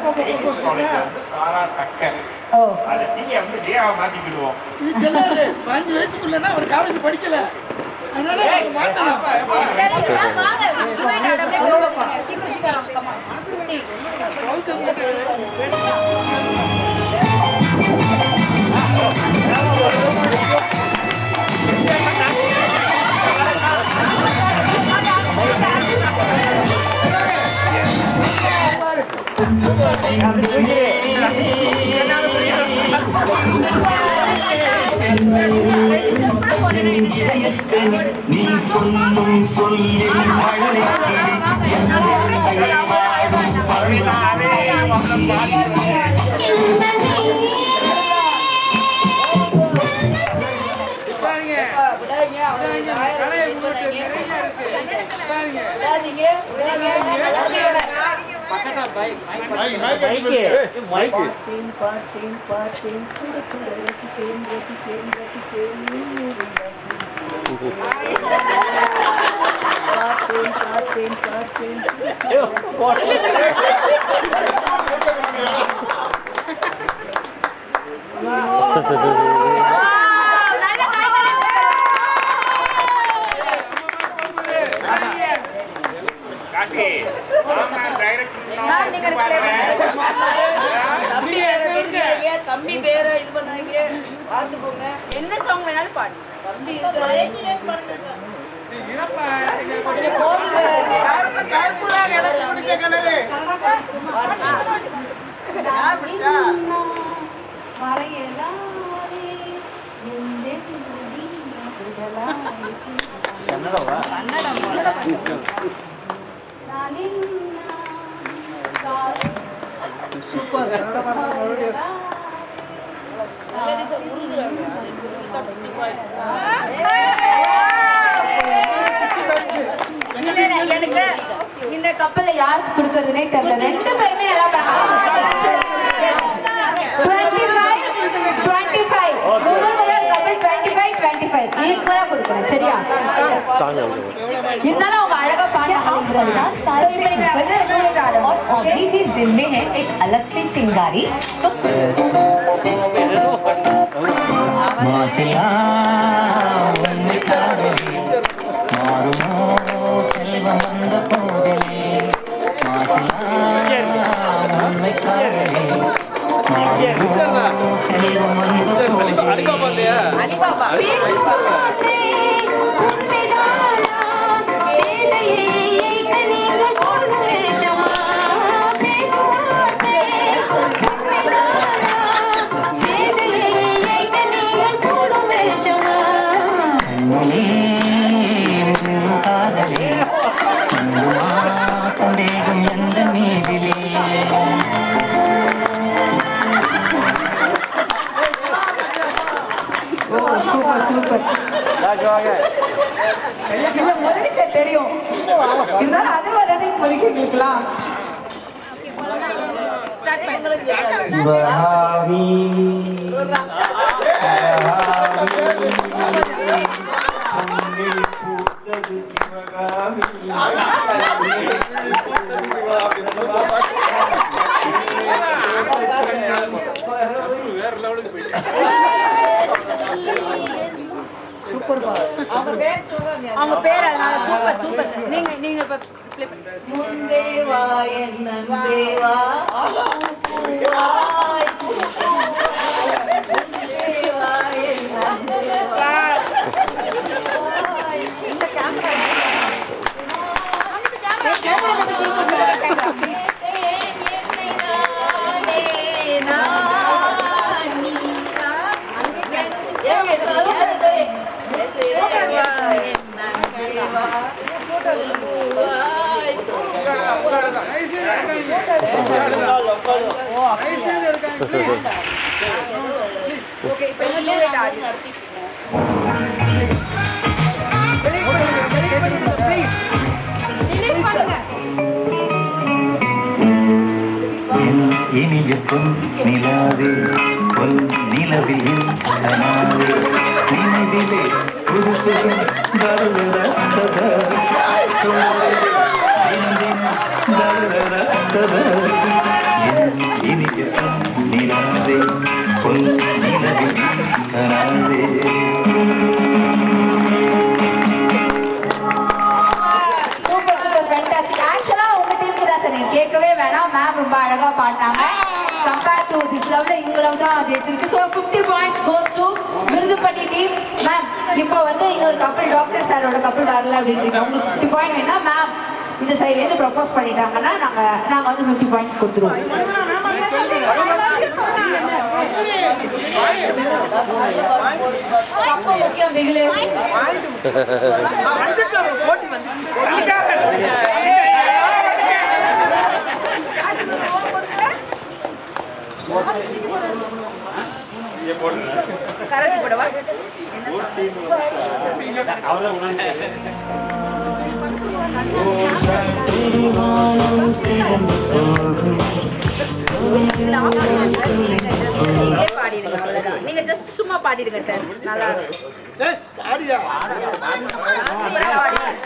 College வந்து சாரா டக்கர். ஓ அத நீங்க வந்து தேவா மாத்திக்கிடுவோம். நீ சொல்லாதே 5 வயசுக்குள்ளனா ஒரு காலேஜ் படிக்கல. அதனால மாத்தலாம். சரி வாங்க ஜூட் ஆடவே போறீங்க. சீக்கிரம் கமா. நீ சொல்லும் சொல்லில் மழை என்ன சாங் வேணாலும் பாடு. சூப்பர் எனக்கு இந்த கப்பல்ல யாருக்கு கொடுக்கறதுனே தெரியல. ரெண்டு பேருமே நல்லா பண்ணாங்க. 25 முதல் கப்பல் 25 ஈக்குவலா கொடுக்குறேன். சரியா? இருந்தாலும் அவங்க அழகா பாடுறாங்க. दिल में है एक अलग से चिंगारी तो இல்ல முரளி சார் தெரியும். இருந்தாலும் அது மாதிரி இப்போதைக்கு எங்களுக்குலாம் அவங்க பேர் அதனால சூப்பர் சூப்பர். நீங்க இப்ப முந்தேவா என் நந்தேவா இந்த கேமரா ஓகே இப்போ என்ன ஆடி இனிய பொன் நிலாவே பொன் நிலவில் நினைவிலே புதுசுகம் இனிய பொன் நிலாவே பொன் நிலவில் சூப்பர் சூப்பர் ஃபேண்டாஸ்டிக். ஆக்சுவலா உங்க டீமுக்கு தான் சார். நீங்க கேட்கவே வேணாம். மேம் ரொம்ப அழகா பாடினாங்க. கம்பேர் டு திஸ் லெவல்ல இவங்க லெவல் தான் ஜெயிச்சிருக்கு. So 50 points goes to Virudhupatti team. Ma'am இப்போ வந்து இன்னொரு கப்பல் டாக்டர் சாரோட கப்பல் வரல அப்படின்னு உங்களுக்கு 50 பாயிண்ட் வேணா மேம் இந்த சைட்லேருந்து ப்ரப்போஸ் பண்ணிட்டாங்கன்னா நாங்கள் வந்து 50 பாயிண்ட்ஸ் கொடுத்துருவோம். அப்போ முக்கியம் பிகிலே கரெக்ட் போடவா பாடிடுங்க. அவ்வளவுதான். நீங்க ஜஸ்ட் சும்மா பாடிடுங்க சார். நல்லா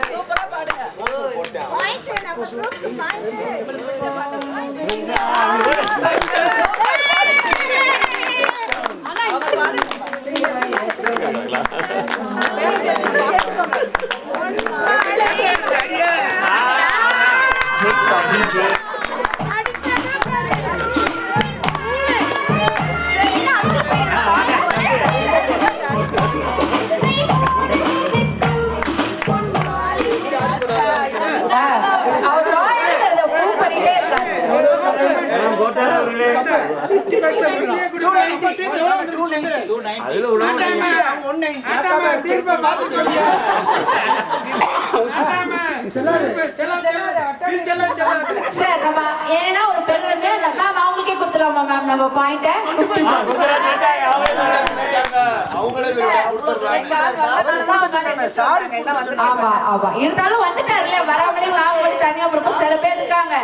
சூப்பரா பாடுங்க. அதுல உணவு சார் நம்ம ஏன்னா ஒரு பெண் வந்து மேம் அவங்களுக்கே கொடுத்துருவோமா மேம் நம்ம பாயிண்ட ஆமா ஆமா இருந்தாலும் வந்துட்டாருல வராமலே வாங்க தனியா அப்புறம் சில பேர் இருக்காங்க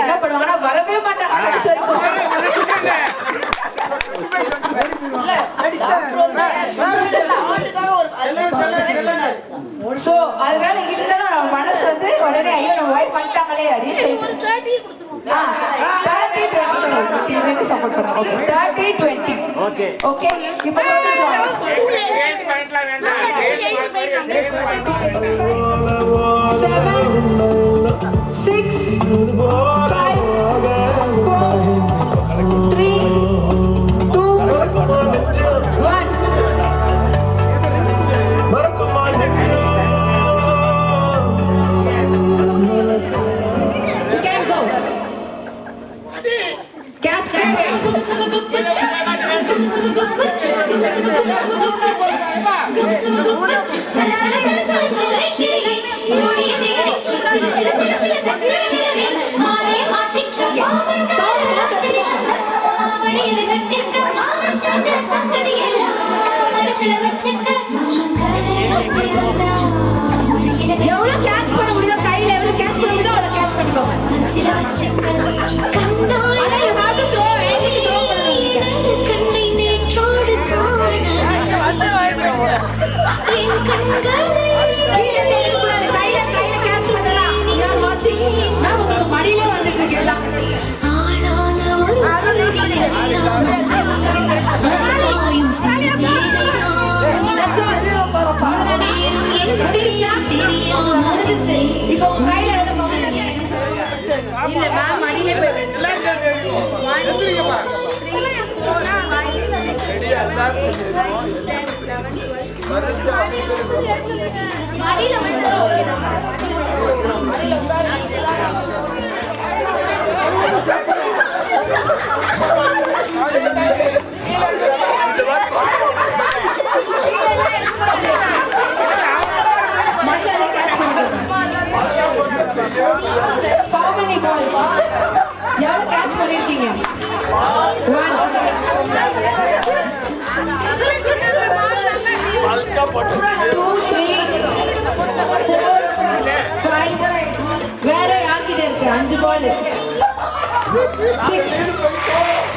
என்ன பண்ணுவாங்கன்னா வரவே மாட்டாங்க சோ அதனால இருந்தாலும் மனசு வந்து உடனே ஐயோ நம்ம வாய்ப்பு பண்ணிட்டாங்களே அப்படின்னு சொல்லி சப்போர்ட் பண்ணுறோம். ஓகே 30-20. ஓகே ஓகே இப்போ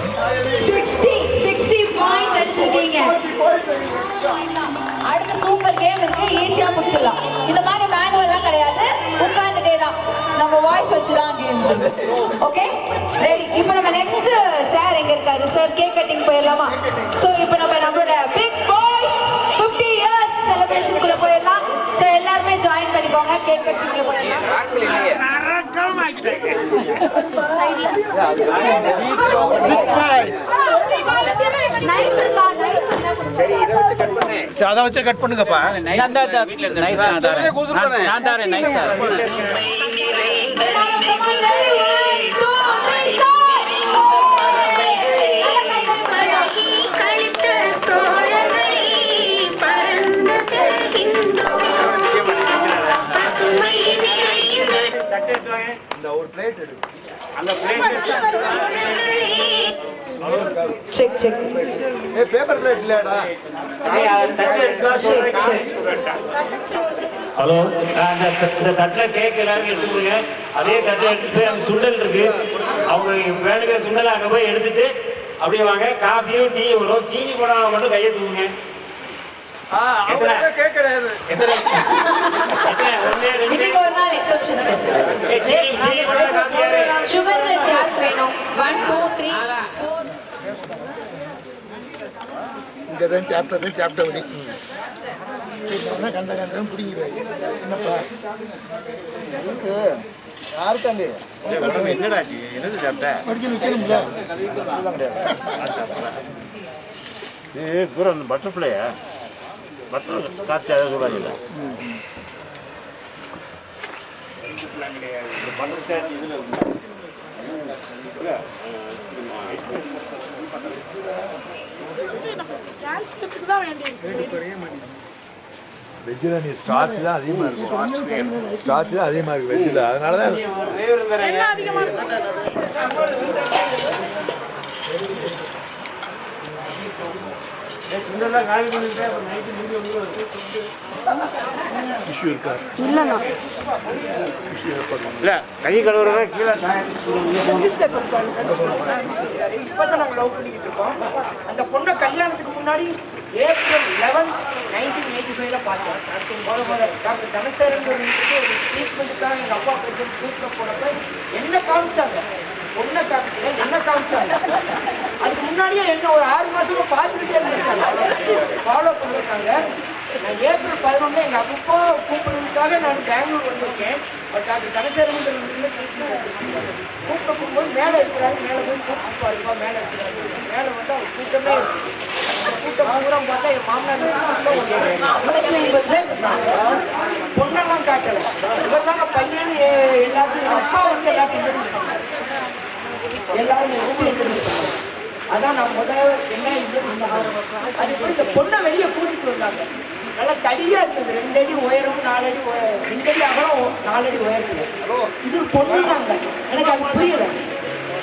60 points எடுத்துட்டீங்க. அடுத்த சூப்பர் கேம் இருக்கு, ஈஸியா முடிச்சிடலாம். இந்த மாதிரி மேனுவல்லாம் கிடையாது, உட்கார்ந்துட்டே தான் நம்ம வாய்ஸ் வச்சு தான் கேம்ஸ். Okay ready? இப்போ நம்ம நெக்ஸ்ட் சார் எங்க இருக்காரு? சார் கேக் கட்டிங் போயிடலாமா? ஸோ இப்போ நம்மளோட பிக் பாய்ஸ் 50 இயர்ஸ் செலிப்ரேஷனுக்குள்ள போயிடலாம். ஸோ எல்லாருமே ஜாயின் பண்ணிக்கோங்க, கேக் கட்டிங்ல போயிடலாம். அதை வச்சு கட் பண்ணுங்கப்பா. இந்த ஒரு பிளேட் எடு. அந்த பிளேட் செக் செக். ஏ பேப்பர் பிளேட் இல்லடா. ஹலோ, இந்த தட்டில் கேக் எல்லாரும் எடுத்துக்கோங்க. அதே தட்டில் எடுத்துட்டு போய் அந்த சுண்டல் இருக்கு, அவங்க வேணுங்கிற சுண்டலை அங்கே போய் எடுத்துட்டு அப்படியே வாங்க. காஃபியும் டீ வரும், சீனி போடாம மட்டும் கையை தூக்குங்க. கேக் கிடையாது. இன்னைக்கு ஒரு நாள் எக்ஸெப்ஷன் சார். சீனி போடாத காஃபி யாரு? சுகர் லெஸ் யாருக்கு வேணும்? 1 2 3 4. இங்கே தான் சாப்பிட்டது வடி கண்ட கண்டம் பிடிக்கிறாங்க. என்னப்பா யாருக்காண்டி என்னடா என்னது சாப்பிட்ட? படிக்க நிற்கணும்ல, அதுதான் கிடையாது. பூரா அந்த பட்டர்ஃப்ளையா? பட்டர் காற்று அதை சொல்லுவாங்கல்ல, பட்டர் இதில் வெஜ்ஜில் நீ ஸ்டார்ச் தான் அதிகமாக இருக்கும். ஸ்டார்ச் தான் அதிகமாக இருக்குது வெஜ்ஜில். அதனால தான் இஷ்யூ இருக்கா? இல்லை கை கழுவுறதா கீழே இப்பதான் நாங்கள் லவ் பண்ணிக்கிட்டு இருக்கோம். அந்த பொண்ணை கல்யாணத்துக்கு முன்னாடி April 11, 1985 பார்த்தோம். முதல் டாக்டர் தனசேகரன் ஒரு ட்ரீட்மெண்ட்டுக்காக எங்கள் அப்பா போட்டு கூப்பிட்டு போனப்ப என்ன காமிச்சாங்க, பொண்ணை காமிச்சல என்ன காமிச்சாங்க. அதுக்கு முன்னாடியே என்ன ஒரு 6 மாசமா பார்த்துக்கிட்டே இருந்திருக்காங்க, ஃபாலோ பண்ணியிருக்காங்க. நான் April 11 எங்கள் அப்பா கூப்பிடுறதுக்காக நான் பெங்களூர் வந்திருக்கேன். டாக்டர் தனசேகரன் கூப்பிட்டு போகும்போது மேலே இருக்கிறாரு, மேலே போய் கூப்பிட்டு பாருப்பா மேலே இருக்கிறாரு. மேலே வந்து அவர் கூட்டமே இருக்கு. கூட்டம் பூரா பார்த்தா என் மாமனார் 150 பேர் இருந்தாங்க. பொண்ணெல்லாம் காட்டலை. இவர் தாங்க பையன் எல்லாத்தையும் அப்பா வந்து எல்லாத்தையும் இன்ட்ரடியூஸ் பண்ணார். எல்லாரும் இன்ட்ரடியூஸ் பண்ணாங்க. அதான் நான் முதல் என்ன இன்ட்ரடியூஸ் பண்ணாங்க. அது எப்படி இந்த பொண்ணை வெளியே கூட்டிட்டு வந்தாங்க. நல்லா தடியா இருந்தது. 2 அடி உயரம் 4 அடி 2 அடி அகலம் 4 அடி உயரத்துல. இது பொண்ணுனாங்க. எனக்கு அது புரியல.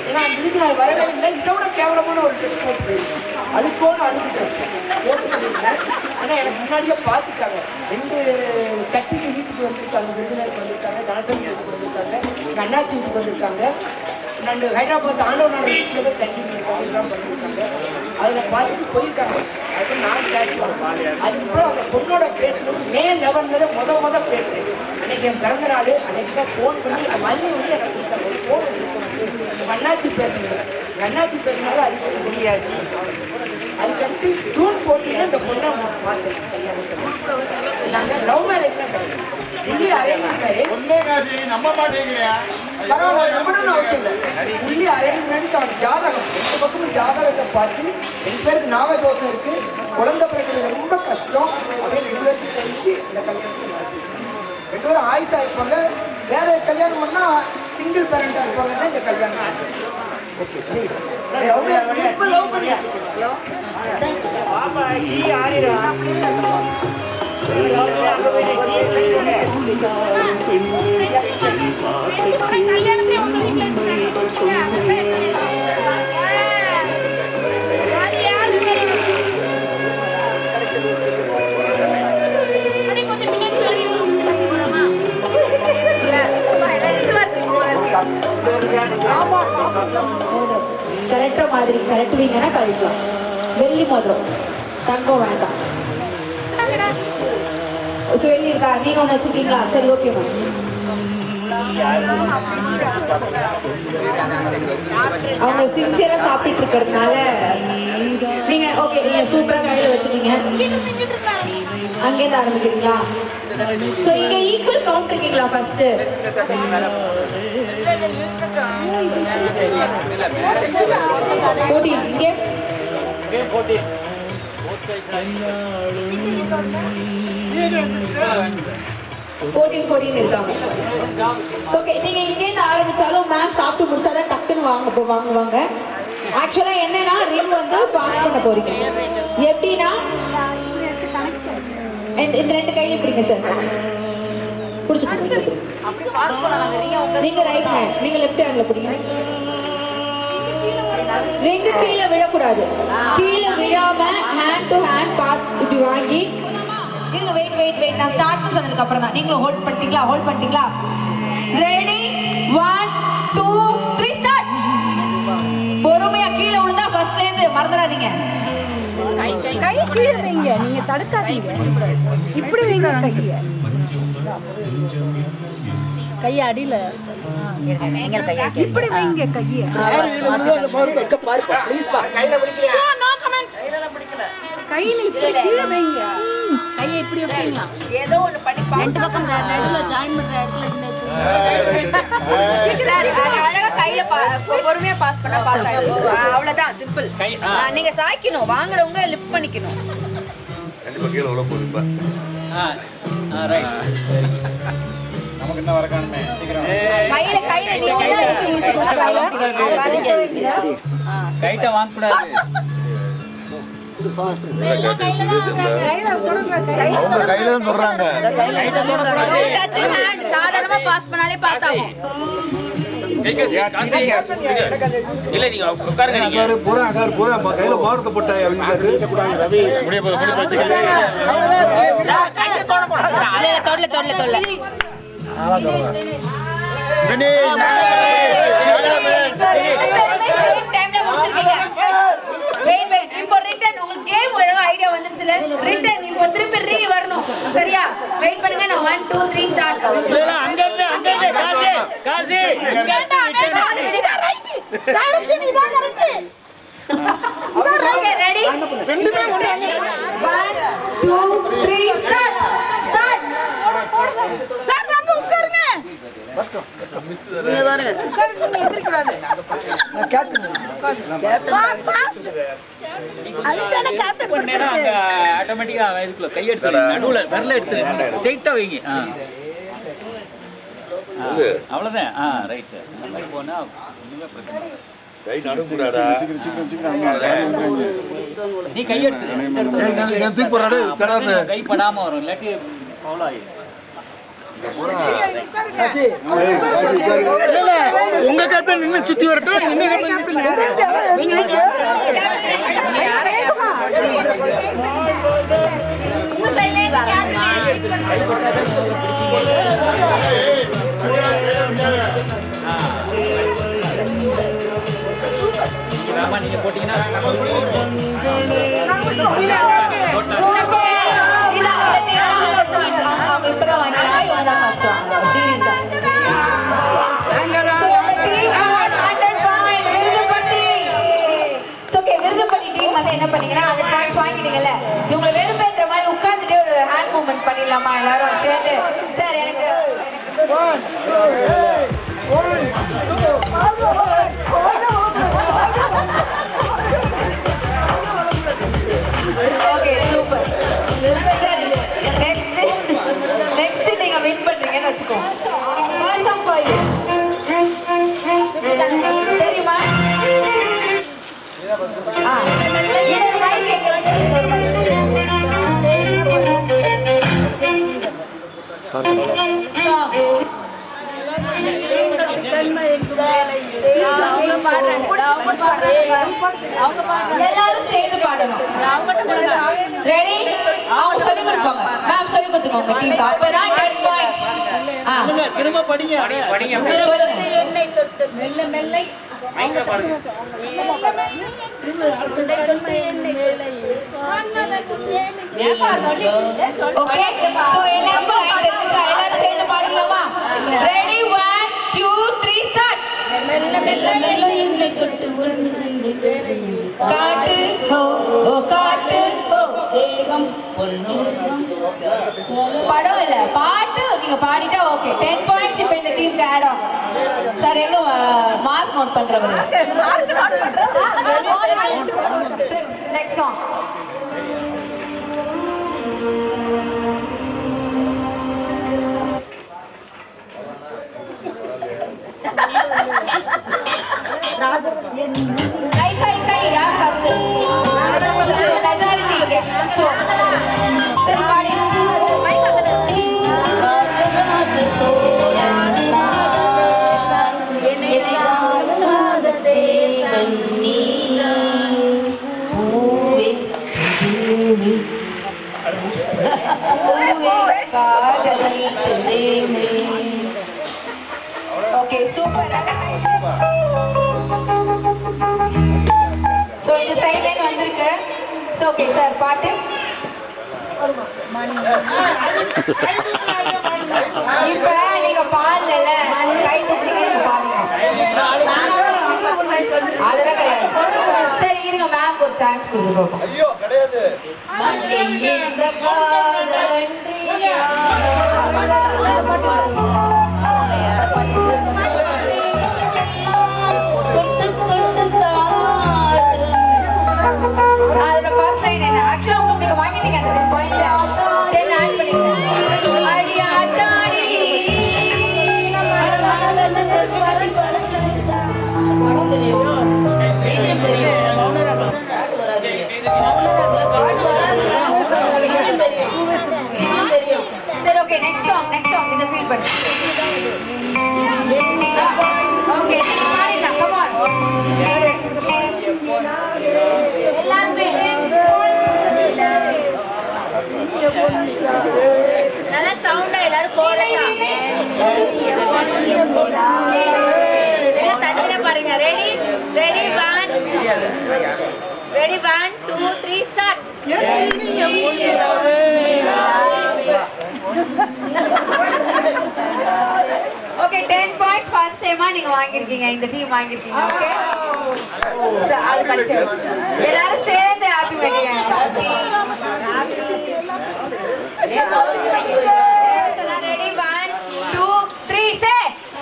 ஏன்னா அந்த இதுக்கு நான் வரவே இல்லை. இதை விட கேவலமான ஒரு ட்ரெஸ் போட்டு போயிருக்கேன். அழுக்கோன்னு அழுக்கு ட்ரெஸ் போட்டு போயிருந்தேன். ஆனால் எனக்கு முன்னாடியே பார்த்துட்டாங்க. 2 சட்டிக்கு வீட்டுக்கு வந்திருக்காங்க, விருதுநகருக்கு வந்திருக்காங்க, தனசன் வீட்டுக்கு வந்திருக்காங்க, எங்கள் அண்ணாச்சி வீட்டுக்கு வந்திருக்காங்க. 2 ஹைதராபாத் ஆண்டவனோட வீட்டில் தான் தங்கி இதெல்லாம் பண்ணியிருக்காங்க. அதில் பார்த்துட்டு போயிருக்காங்க. அதுக்கு நான் கேட்டுருவாங்க. அதுக்கப்புறம் அந்த பொண்ணோட பேசுறது May 11 முத பேசுறேன். அன்னைக்கு என் பிறந்த நாள். அன்னைக்கு தான் ஃபோன் பண்ணி மதினி வந்து எனக்கு கொடுத்தாங்க. ஒரு ஃபோன் வச்சுருக்கோம். அண்ணாச்சி பேசுனேன். அண்ணாச்சி பேசினாலும் அதுக்கு ஒரு பொண்ணு பேசுனேன். அதுக்கடுத்து June 14 இந்த பொண்ணை பார்த்தேன் கல்யாணத்தில். நாங்கள் லவ் மேரேஜ் தான் கிடையாது. புள்ளி அரேஞ்ச் மேரேஜ். நம்ப மாட்டேங்கிறேன். பரவாயில்ல, நம்பணும்னு அவசியம் இல்லை. புள்ளி அரேஞ்ச் மேரேஜ் அவன் ஜாதகம் 2 பக்கமும் ஜாதகத்தை பார்த்து 2 பேருக்கு நாகதோஷம் இருக்கு, குழந்தை பிறகு ரொம்ப கஷ்டம் அப்படின்னு 2 பேருக்கு தெரிஞ்சு இந்த கல்யாணத்தை நடத்தி 2 பேரும் ஆயுஷா இருப்பாங்க. வேற கல்யாணம் பண்ணா சிங்கிள் பேரண்டா இருப்பாங்க தான் இந்த கல்யாணம். Okay please. லவ் பண்ணிட்டு கரெக்டா மாதிரி கரெக்டுவீங்கன்னா கழிக்கலாம். வெள்ளி மோதிரம் தங்கம் வேண்டாம். வெள்ளி இருக்கா? நீங்க ஒண்ணு வச்சுக்கீங்களா? சரி ஓகே மேம். அவங்க சின்சியரா சாப்பிட்டு இருக்கிறதுனால நீங்க ஓகே, நீங்க சூப்பரா கையில வச்சுட்டீங்க. அங்கேருந்து ஆரம்பிக்கிறீங்களா? சோ இங்க ஈக்குவல் கவுண்ட் இருக்கீங்களா? ஃபர்ஸ்ட் 14 இங்கே 14 இருக்காங்க. ஸோ ஓகே, நீங்க இங்கேருந்து ஆரம்பிச்சாலும் மேம் சாப்பிட்டு முடிச்சாதான் டக்குன்னு வாங்குவாங்க. ஆக்சுவலா என்னன்னா ரிங் வந்து பாஸ் பண்ண போறீங்க. எப்படின்னா இந்த 2 கையில பிடிங்க சார். பிடிச்சிட்டு நீங்க ரைட் ஹேண்ட், நீங்க லெஃப்ட் ஹேண்ட்ல பிடிங்க. ரிங் கீழே விழக்கூடாது. கீழே விழாம ஹேண்ட் டு ஹேண்ட் பாஸ் இப்படி வாங்கி நீங்க வெயிட் நான் ஸ்டார்ட் சொன்னதுக்கு அப்புறம் தான் நீங்க ஹோல்ட் பண்ணிட்டீங்களா? Ready 1 2 3 start. பொறுமையா கீழே விழுந்தா ஃபர்ஸ்ட்ல இருந்து மறந்துடாதீங்க. கை கீழே வைங்க, நீங்க தடுக்காதீங்க. இப்படி வைங்க கையை அடியில இப்படி வைங்க கையை. கையில கீழே வைங்க. கையை இப்படி வைக்கலாம். ஏதோ ஒண்ணு பண்ணி ரெண்டு பக்கம் நடுவுல ஜாயின் பண்ற இடத்துல அழகா கையில பொறுமையா பாஸ் பண்ணா பாஸ் ஆயிடும். அவ்வளவுதான், சிம்பிள். நீங்க சாய்க்கணும், வாங்குறவங்க லிஃப்ட் பண்ணிக்கணும். கண்டிப்பா கீழே உள்ள போகுது. நமக்கு என்ன வரக்கானுமே சீக்கிரம் கையில நீங்க கைட்ட வாங்க கூடாது. அவங்க கையில தான் தொடுறாங்க. சாதாரணமா பாஸ் பண்ணாலே பாஸ் ஆகும். இல்ல நீங்க உட்காருங்க. நீங்க பூரா கையில பாரத்தை போட்டாங்க. ரவி முடிய போது தொல்ல இப்போ ரிட்டர்ன் உங்களுக்கு கேம் ஒழுங்கா ஐடியா வந்துருச்சுல. ரிட்டர்ன் இப்போ திருப்பி ரீ வரணும். சரியா? வெயிட் பண்ணுங்க. நான் 1 2 3 ஸ்டார்ட். அங்க இருந்து காசி ரைட். டைரக்ஷன் இதான் கரெக்ட். Okay ready? ரெண்டுமே ஒண்ணு. 1 2 3 ஸ்டார்ட். சார் வாங்க உட்காருங்க. நீங்க பாருங்க. உட்காருங்க எந்திரிக்க கூடாது. நான் கேப்டன். ஃபாஸ்ட். அதுதானே கேப்டன் பண்ணேனா அங்க ஆட்டோமேட்டிக்கா இதுக்குள்ள கை எடுத்து நடுவுல விரல எடுத்து ஸ்ட்ரைட்டா வைங்க. அவ்வளவுதான். ரைட். அந்த மாதிரி போனா ஒண்ணுமே பிரச்சனை இல்ல. கை நடுங்குடாடா. நீ கை எடுத்து தூக்கி போறாடே தடானே. கை படாம வரும். இல்லாட்டி ஃபவுல் ஆயிடும். உங்க கேப்டன் இன்னும் சுத்தி வரட்டும். என்ன கேப்டன் நீங்க நீங்க போட்டீங்கன்னா என்ன பண்ணீங்கன்னா 100 பாயிண்ட்ஸ் வாங்கிட்டீங்கல்ல. இவங்க வெறுப்பேற்ற மாதிரி உட்கார்ந்துட்டே ஒரு ஹேண்ட் மூவ்மெண்ட் பண்ணிடலாமா எல்லாரும் சேர்ந்து? சார் எனக்கு ஓகே சூப்பர். சரி நெக்ஸ்ட் நீங்க வின் பண்றீங்கன்னு வச்சுக்கோ. தெரியுமா? இன்னொரு மைக் கேட்கறேன். எல்லாரும் சேர்ந்து பாடணும். ரெடி? அவங்க சொல்லி கொடுப்பாங்க. மேம் சொல்லி கொடுத்துக்கோங்க டீம். அப்பதான் 10 பாயிண்ட்ஸ். திரும்ப படிங்க. என்னை தொட்டு மெல்ல மெல்ல மைக்ல பாருங்க. ஓகே சோ எல்லாரும் எல்லாரும் சேர்ந்து பாடலாமா? Ready 1 2 3 start. மெல்ல மெல்ல என்னை தொட்டு காட்டு ஹோ காட்டு ஹோ தேகம் படம் இல்ல பாட்டு நீங்க பாடிட்டா ஓகே. 10 பாயிண்ட்ஸ் இப்போ இந்த டீமுக்கு ஆட் ஆன். சார் எங்க மார்க் நோட் பண்றவரு? Next song. கை யார் ஃபர்ஸ்ட்? சோ மெஜாரிட்டி இங்க. சோ சரி பாடி. ராஜராஜ சோழனா என்னைதான தேவன் நீ பூவே பூவே காதலில் தேனே. Okay super. சோ இந்த சைடுல இருந்து வந்திருக்கு. சோ ஓகே சார் பாட்டு. இப்ப நீங்க பாடல கை தூக்கிங்க பாடுங்க. அதெல்லாம் கிடையாது. சரி இருங்க மேம் ஒரு சான்ஸ் கொடுங்க. ஐயோ கிடையாது. அதோட ஃபர்ஸ்ட் லைன் என்ன? ஆக்சுவலா உங்களுக்கு நீங்க வாங்கிட்டீங்க அந்த 10 பாயிண்ட்ல. சரி ஆட் பண்ணிக்கோங்க. அடி ஆட்டாடி தெரியும் பிஜிஎம் தெரியும் பாட்டு வராது இல்ல பாட்டு வராதுங்க பிஜிஎம் தெரியும் பிஜிஎம் தெரியும் சரி ஓகே நெக்ஸ்ட் சாங் இத ஃபீல் பண்ணு ஓகே நீங்க பாடிடலாம் கம் ஆன் எல்லாரும் நல்ல சவுண்டா எல்லாரும் கோரஸா எல்லாம் தனியா பாருங்க ready 1 2 3 start okay 10 points first டைமா நீங்க வாங்கிருக்கீங்க இந்த டீம் வாங்கிருக்கீங்க ஓகே சோ அது கடைசி எல்லாரும் சேர்ந்து happy wedding happy ready 1 2 3 say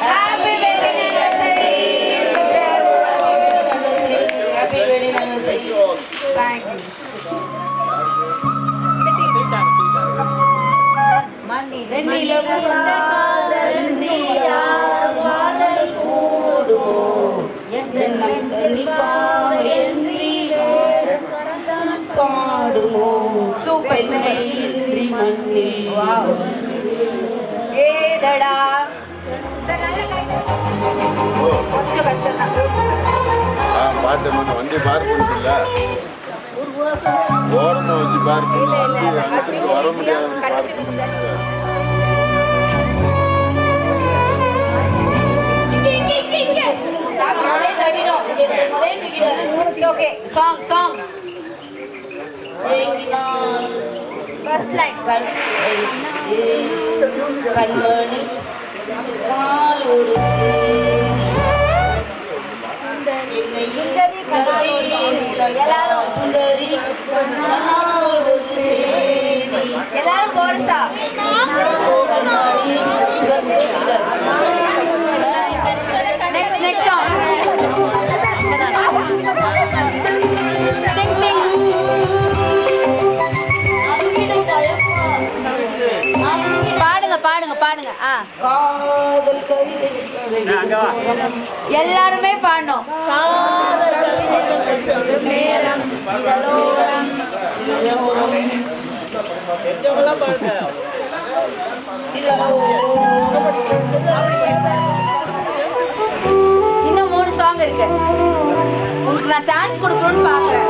happy wedding happy wedding anniversary thank you வெண்ணிலவு வாழல் கூடுமோ எண்ணம் கண்ணிப்பாயின்றி பாடுமோ சூப்பர் இன்றி மண்ணில் ஏதடா சார் நல்ல கை கொஞ்சம் கஷ்டம் தான் பாட்டு வண்டி பார்க் பண்ணிட்டுல ஓரமாக வச்சு பார்க் பண்ணி வண்டி அங்கிட்டு வர முடியாது ஓகே சாங் ஃபர்ஸ்ட் லைன் கண்மணி கால் ஒரு எல்லாரும் சுந்தரி ஒரு சேதி எல்லாரும் கோரஸா நெக்ஸ்ட் சாங் பாடுங்க காதல் கவிதை எல்லாருமே பாடணும் இன்னும் 3 சாங் இருக்கு உங்களுக்கு நான் சான்ஸ் கொடுக்கணும்னு பாக்குறேன்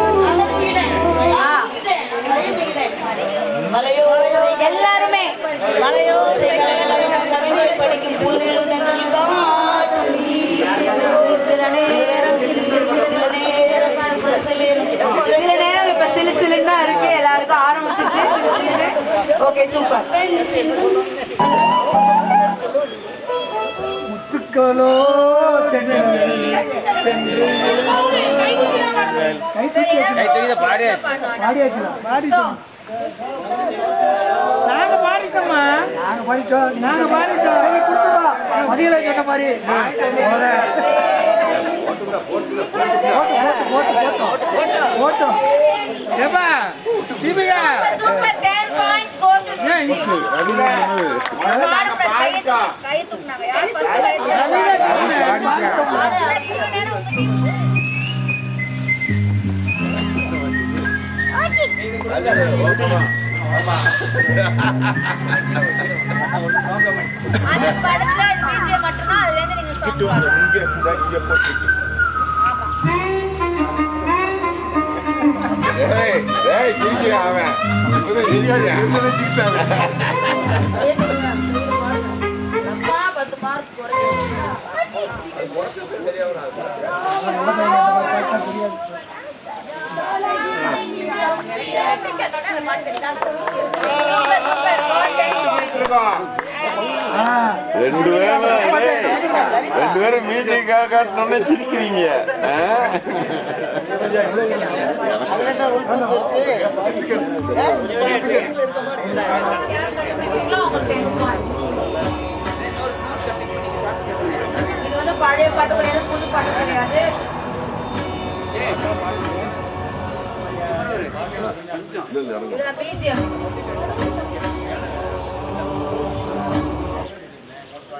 எல்லாருமே கவிதை படிக்கும் புள்ளிகள் நன்றி காட்டும் சில நேரம் இப்ப சிலு தான் இருக்கு எல்லாருக்கும் ஆரம்பிச்சிச்சு ஓகே சூப்பர் முத்துக்களோ பாடியாச்சு நாங்க பாடிட்டோம் சரி கொடுத்துறோம் மதியல கேட்ட மாதிரி போட்டோம் ஏப்பா Deepika super 10 points goes to கை தூக்குனாங்க யார் ஃபர்ஸ்ட் கை அந்த படத்துல பிஜே மட்டும் தான் அதுல இருந்து நீங்க சாங் பாடுங்க ஏய் பிஜி அவன் இப்பதான் தெரியாது என்ன வச்சிட்டாங்க அப்பா 10 மார்க் குறைச்சது தெரியாம ரெண்டு பேரும் மீதி காட்டணும்னு சிரிக்கிறீங்க இது வந்து பழைய பாட்டு கிடையாது புது பாட்டு கிடையாது இதுதான் பிஜிஎம்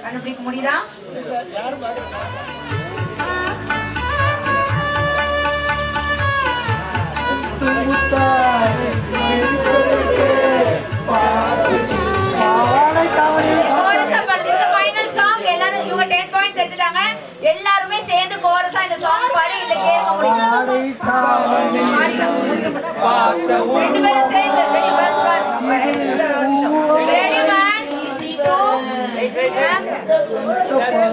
கண்டுபிடிக்க முடியுதா எல்லாருமே சேர்ந்து கோரஸா இந்த சாங் பாடி இந்த கேம் முடிக்கலாம். ரெண்டு பேரும் சேர்ந்து ரெடி ஃபர்ஸ்ட் ரெடி 1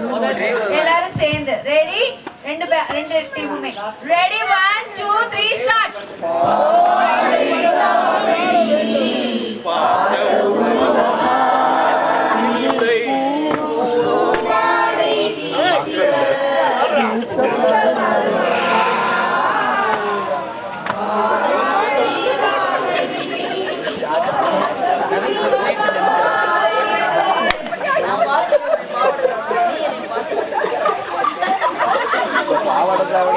2 எல்லாரும் சேர்ந்து ரெடி ரெண்டு டீமுமே ரெடி 1 2 3 ஸ்டார்ட்.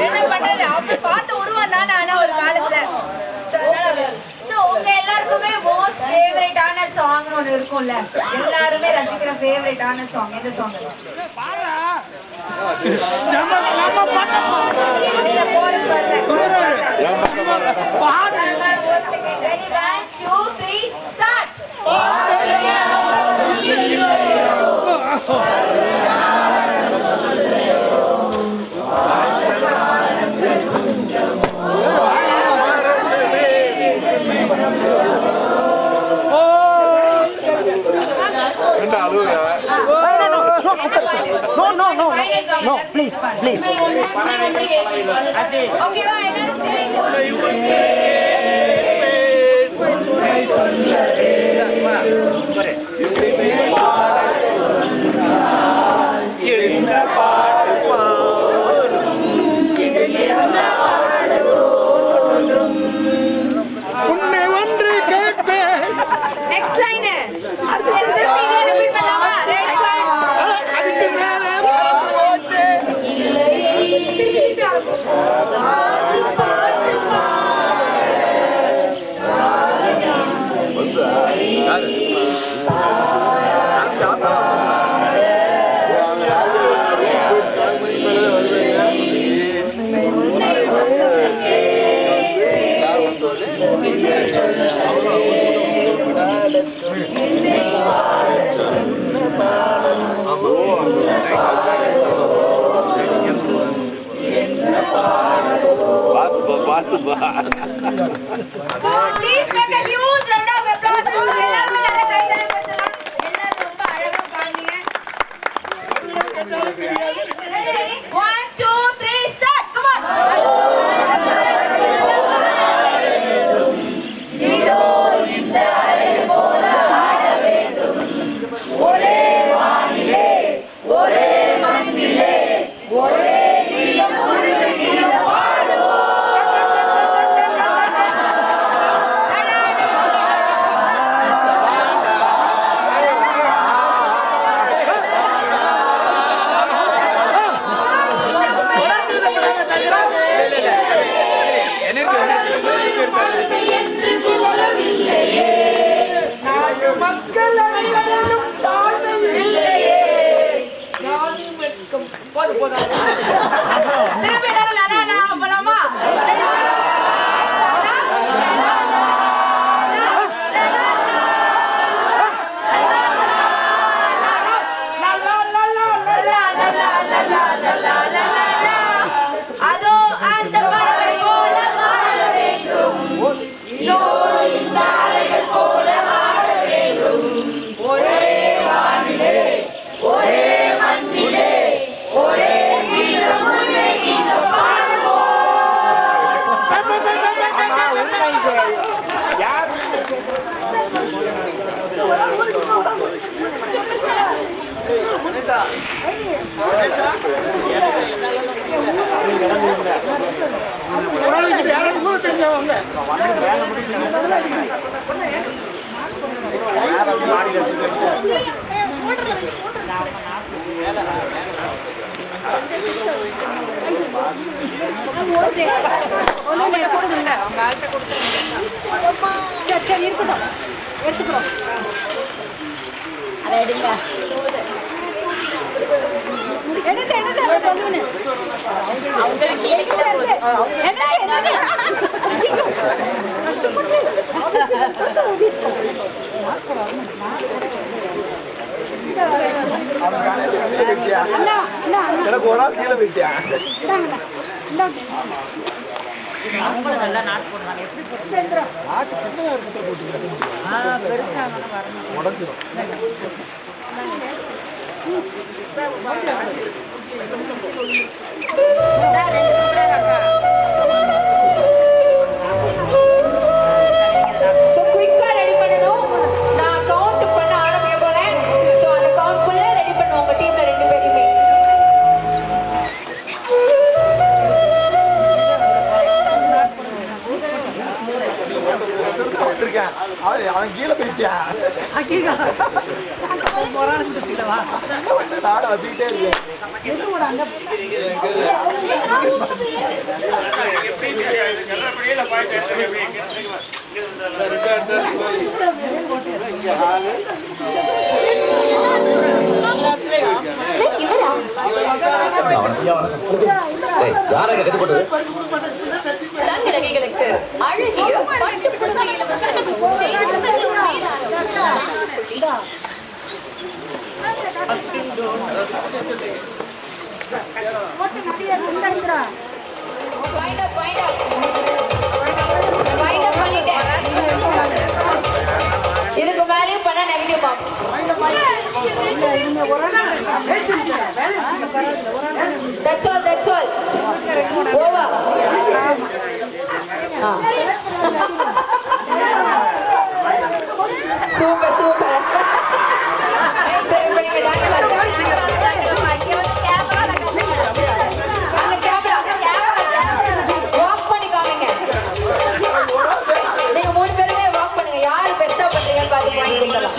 என்ன பண்றது அப்படி பார்த்து உருவம் தானே ஆனா ஒரு காலத்துல. சோ உங்க எல்லாருக்குமே மோஸ்ட் ஃபேவரட்டான சாங்னு ஒன்னு இருக்கும்ல, எல்லாருமே ரசிக்கிற ஃபேவரட்டான சாங் எந்த song? Ready 1 2 3 start. No, please. Okay, bye. Next line. Repeat பண்ணலாமா? Ready 1 அதுக்கு மேல போச்சு. So please make a huge round of applause. எல்லாரும் நல்ல கைதட்டல் கொடுக்கலாம். எல்லாரும் ரொம்ப அழகா பாடுங்க. Ready 1 2 3 start. Come on. இதோ இந்த அலை போல ஆட வேண்டும். ஒரே வானிலே ஒரே மண்ணிலே ஒரே நீலம் உருகிற பாடுவோம். மக்கள் அனைவரும் தாழ்மை இல்லையே. நானும் வெட்கம். போதும். திருப்பி எல்லாரும் லலா லா போலாமா? அதோ அந்த பறவை போல வாழ வேண்டும். இதோ இந்த அலைகள் போல ஆட வேண்டும். ஒரே வானிலே ஒரே மண்ணிலே ஒரே கீதம் ஒரே கீதம் பாடுவோம். யாரும் கூட தெரிஞ்சவங்க சரி இருக்கட்டும், எடுத்துக்கிறோம். அதை எடுங்க. எடுத்து எனக்கு ஒரு ஆள் கீழே போயிட்டியா நல்லா நாட்டு போடுறாங்க. எப்படி போடுறாங்க? நாட்டு சின்னதா இருக்கிறத போட்டுக்கிறேன். பெருசா உடஞ்சிடும். ஸோ குயிக்கா ரெடி பண்ணணும். நான் கவுண்ட் பண்ண ஆரம்பிக்க போறேன். ஸோ அந்த கவுண்ட்குள்ள ரெடி பண்ணுவோம் உங்க டீம்ல 2 பேரையுமே. அவன் கீழே போயிட்டான். நாட வச்சுக்கிட்டே இருக்கேன். தங்கடகைகளுக்கு அழகிய பட்டு புடவையில் இதுக்கு மேலேயும் பண்ண negative marks. That's all, that's all. Over. Super, super. சரி, இப்ப நீங்க டான்ஸ் பண்ணுங்க. அந்த கேமரா வாக் பண்ணி காமிங்க. நீங்க 3 பேருமே வாக் பண்ணுங்க. யார் பெஸ்டா பண்றீங்கன்னு பார்த்து பாயிண்ட் கொடுக்கலாம்.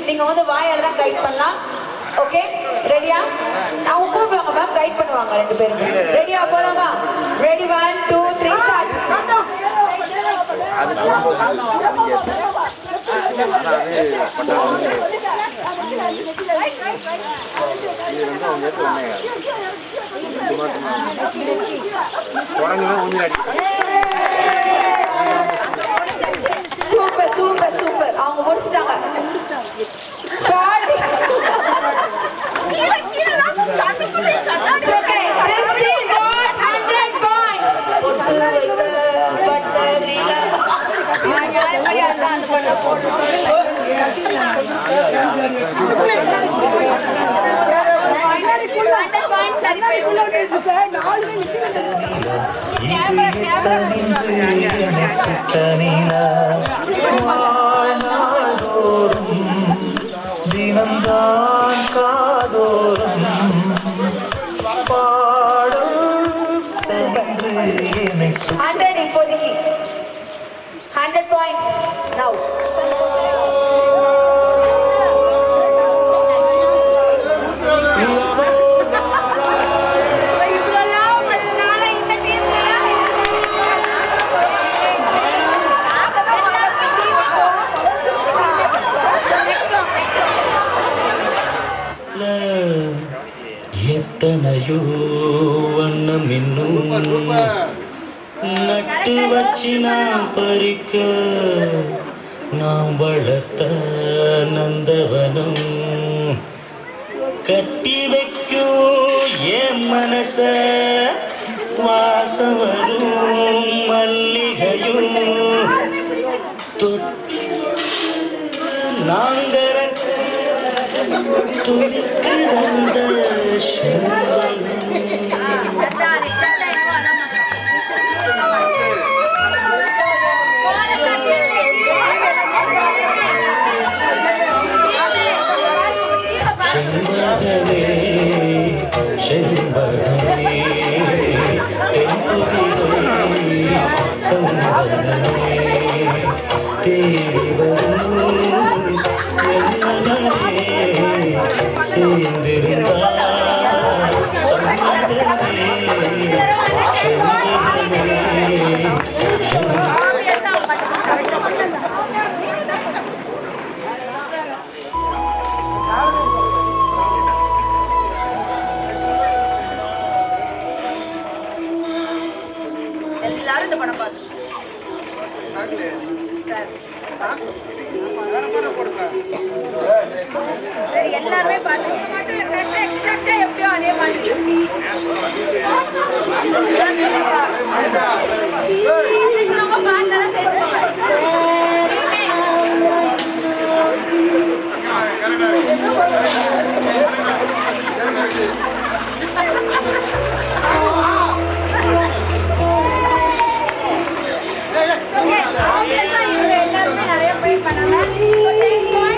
நீங்க வந்து வாயால தான் கைட் பண்ணலாம். ஓகே, ரெடியா? அவங்க கூப்பிடுவாங்க மேம், கைட் பண்ணுவாங்க 2 பேரும். ரெடியா? போலாமா? Ready 1 2 3 start. Super super super. அவங்க முடிச்சிட்டாங்க. தினம்தான் காதோறும் பாடும் இப்போதைக்கு points now. எத்தனையோ வண்ணம் இன்னும் நட்டு வச்சு நாம் பறிக்க நாம் வளர்த்த நந்தவனம் கட்டி வைக்கும் என் மனச வாசம் வரும் மல்லிகையும் தொட்டு நாங்கள் துணிக்கிறந்த செண்பகமே செண்பகமே தென்புதிரை சந்தனமே தேடி வரும் என்னனே சேர்ந்திருந்தா சம்மதமே எல்லாரும் இந்த படம் பார்த்து சரி எல்லாருமே பார்த்து மட்டும் கரெக்டா எக்ஸாக்ட்டா எப்படியோ அதே மாதிரி ரொம்ப பாட்டெல்லாம் எல்லாருமே நிறைய ப்ளே பண்ணாங்க.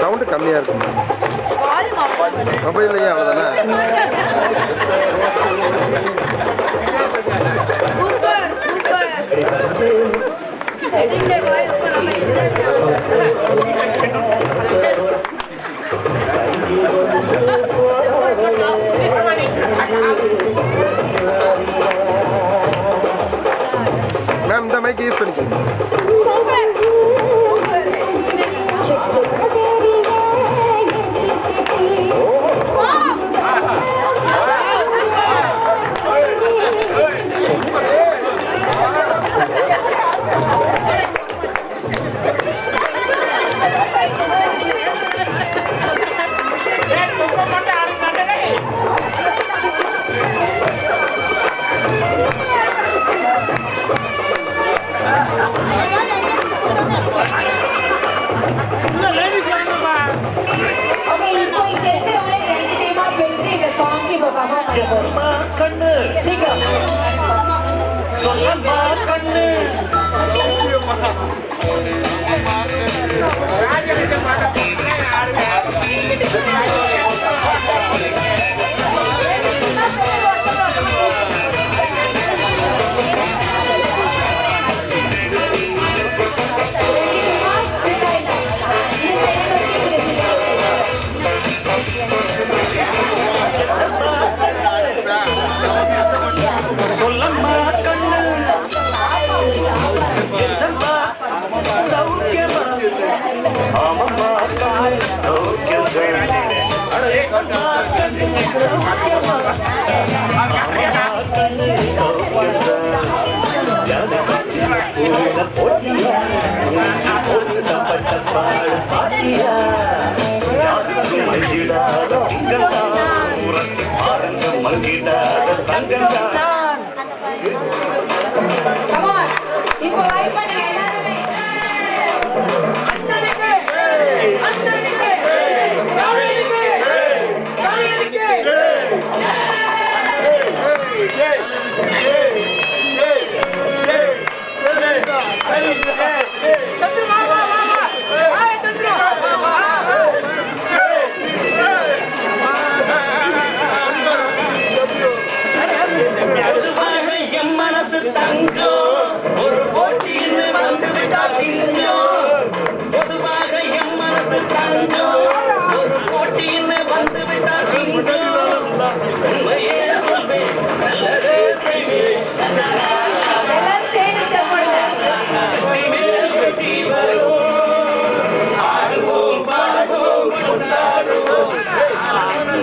சவுண்டு கம்மியாக இருக்கும் மொபைல்லையே அவ்வளோதானே. மேம் இந்த மைக் யூஸ் பண்ணிக்கோங்க. இப்போ வைப் பண்ணுங்க எல்லாரும். ஒரு போட்டின்னு வந்து விட்டா சிங்கம் பொதுவாக என் மனசு தங்கம் ஒரு போட்டின்னு வந்து விட்டா சிங்கம் உண்மையே சொல்வேன் நல்லதே செய்வேன் ஆடுவோம் பாடுவோம் கொண்டாடுவோம் அழகு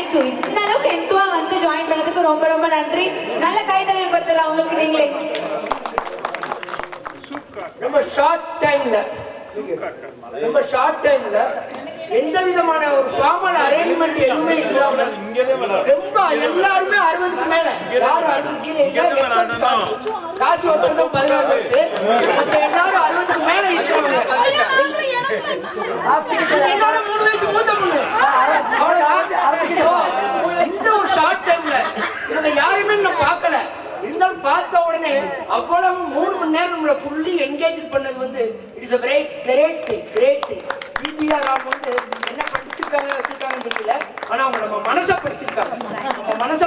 தேங்க்யூ. இந்த அளவுக்கு என்துவா வந்து ஜாயின் பண்ணதுக்கு ரொம்ப ரொம்ப நன்றி. நல்ல கைதட்டல் கொடுத்தலாம் உங்களுக்கு நீங்களே. ரொம்ப ஷார்ட் டைம்ல எந்த விதமான ஒரு ஃபார்மல் அரேஞ்ச்மெண்ட் எதுவுமே இல்லாம ரொம்ப எல்லாருமே 60க்கு மேல, யாரும் 60 கீழே இல்ல, எக்ஸப்ட் காசி ஒருத்தர் தான் 16 வயசு, மற்ற எல்லாரும் 60க்கு மேல இருக்காங்க. என்னோட 3 வயசு மூத்த பொண்ணு அவ்வளவுதான். இந்த ஒரு ஷார்ட் டைம்ல இவங்க யாருமே நான் பார்க்கல, இருந்தாலும் பார்த்த உடனே அவ்வளவு 3 மணி நேரம் நம்மளை ஃபுல்லி என்கேஜ் பண்ணது வந்து it's a great thing. PPR Ram வந்து என்ன வச்சிருக்காங்கன்னு தெரியல, ஆனா அவங்க நம்ம மனசை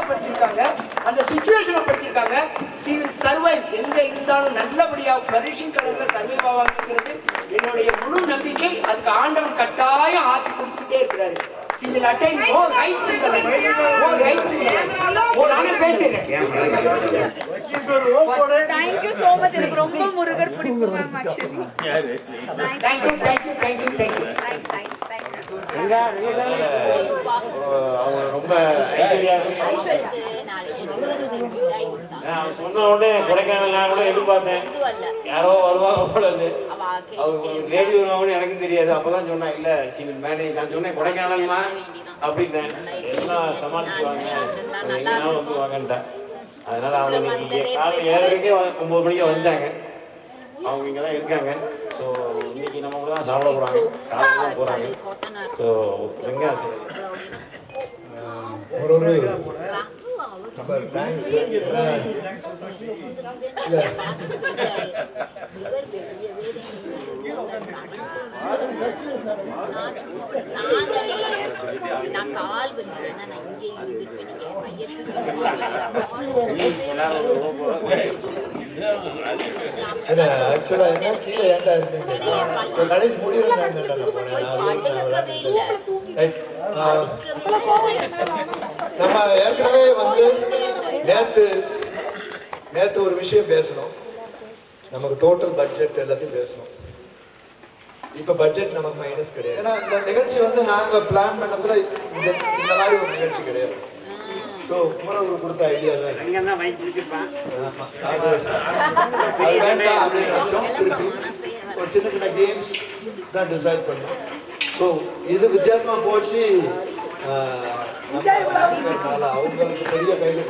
படிச்சிருக்காங்க, அந்த சிச்சுவேஷனை படிச்சிருக்காங்க. she will survive, எங்க இருந்தாலும் நல்லபடியா ஃபிளரிஷிங் கலர்ல சர்வைவ் ஆவாங்கிறது என்னுடைய முழு நம்பிக்கை. அதுக்கு ஆண்டவன் கட்டாயம் ஆசை கொடுத்துட்டே இருக்கிறாரு. she will attain more heights in the life. நானே பேசுறேன். Thank you so much. எனக்கு ரொம்ப முருகர் பிடிக்கும் மேம் ஆக்சுவலி. Thank you. அவங்க ரொம்ப ஐஸ்வர்யா சொன்ன உடனே கொடைக்கானல் நான் கூட எதிர்பார்த்தேன், யாரோ வருவாங்க போல இருந்து. அவங்க லேடி வருவாங்கன்னு எனக்கும் தெரியாது. அப்பதான் சொன்னா இல்ல சிவில் மேனேஜ். நான் சொன்னேன் கொடைக்கானல்னா அப்படின்னேன், எல்லாம் சமாளிச்சுவாங்க, எங்கேனாலும் வந்துருவாங்கன்ட்டேன். அதனால அவங்க இன்னைக்கு காலையில் 7:30 9 மணிக்கு வந்தாங்க. அவங்க இங்கே தான் இருக்காங்க. ஸோ இன்னைக்கு நம்ம கூட தான் சாப்பிட போகிறாங்க, காலையில் தான் போகிறாங்க. ஸோ வெங்காசி ஒரு ரொம்ப தேங்க்ஸ். என்ன ஆக்சுவலா என்ன கீழே ஏன்டா இருந்தீங்க? கடைசி முடியறேன் நம்ம ஏற்கனவே வந்து நேத்து ஒரு விஷயம் பேசணும். நமக்கு டோட்டல் பட்ஜெட் எல்லாத்தையும் பேசணும். இப்ப பட்ஜெட் நமக்கு மைனஸ் கிடையாது. ஏன்னா இந்த நிகழ்ச்சி வந்து நாங்க பிளான் பண்ணதுல இந்த மாதிரி ஒரு நிகழ்ச்சி கிடையாது. ஸோ குமரகுரு கொடுத்த ஐடியா தான் அது வேண்டாம் அப்படின்னு நினைச்சோம். திருப்பி ஒரு சின்ன கேம்ஸ் தான் டிசைட் பண்ணோம். ஸோ இது வித்தியாசமா போச்சு. அவங்களுக்கு பெரிய கையில்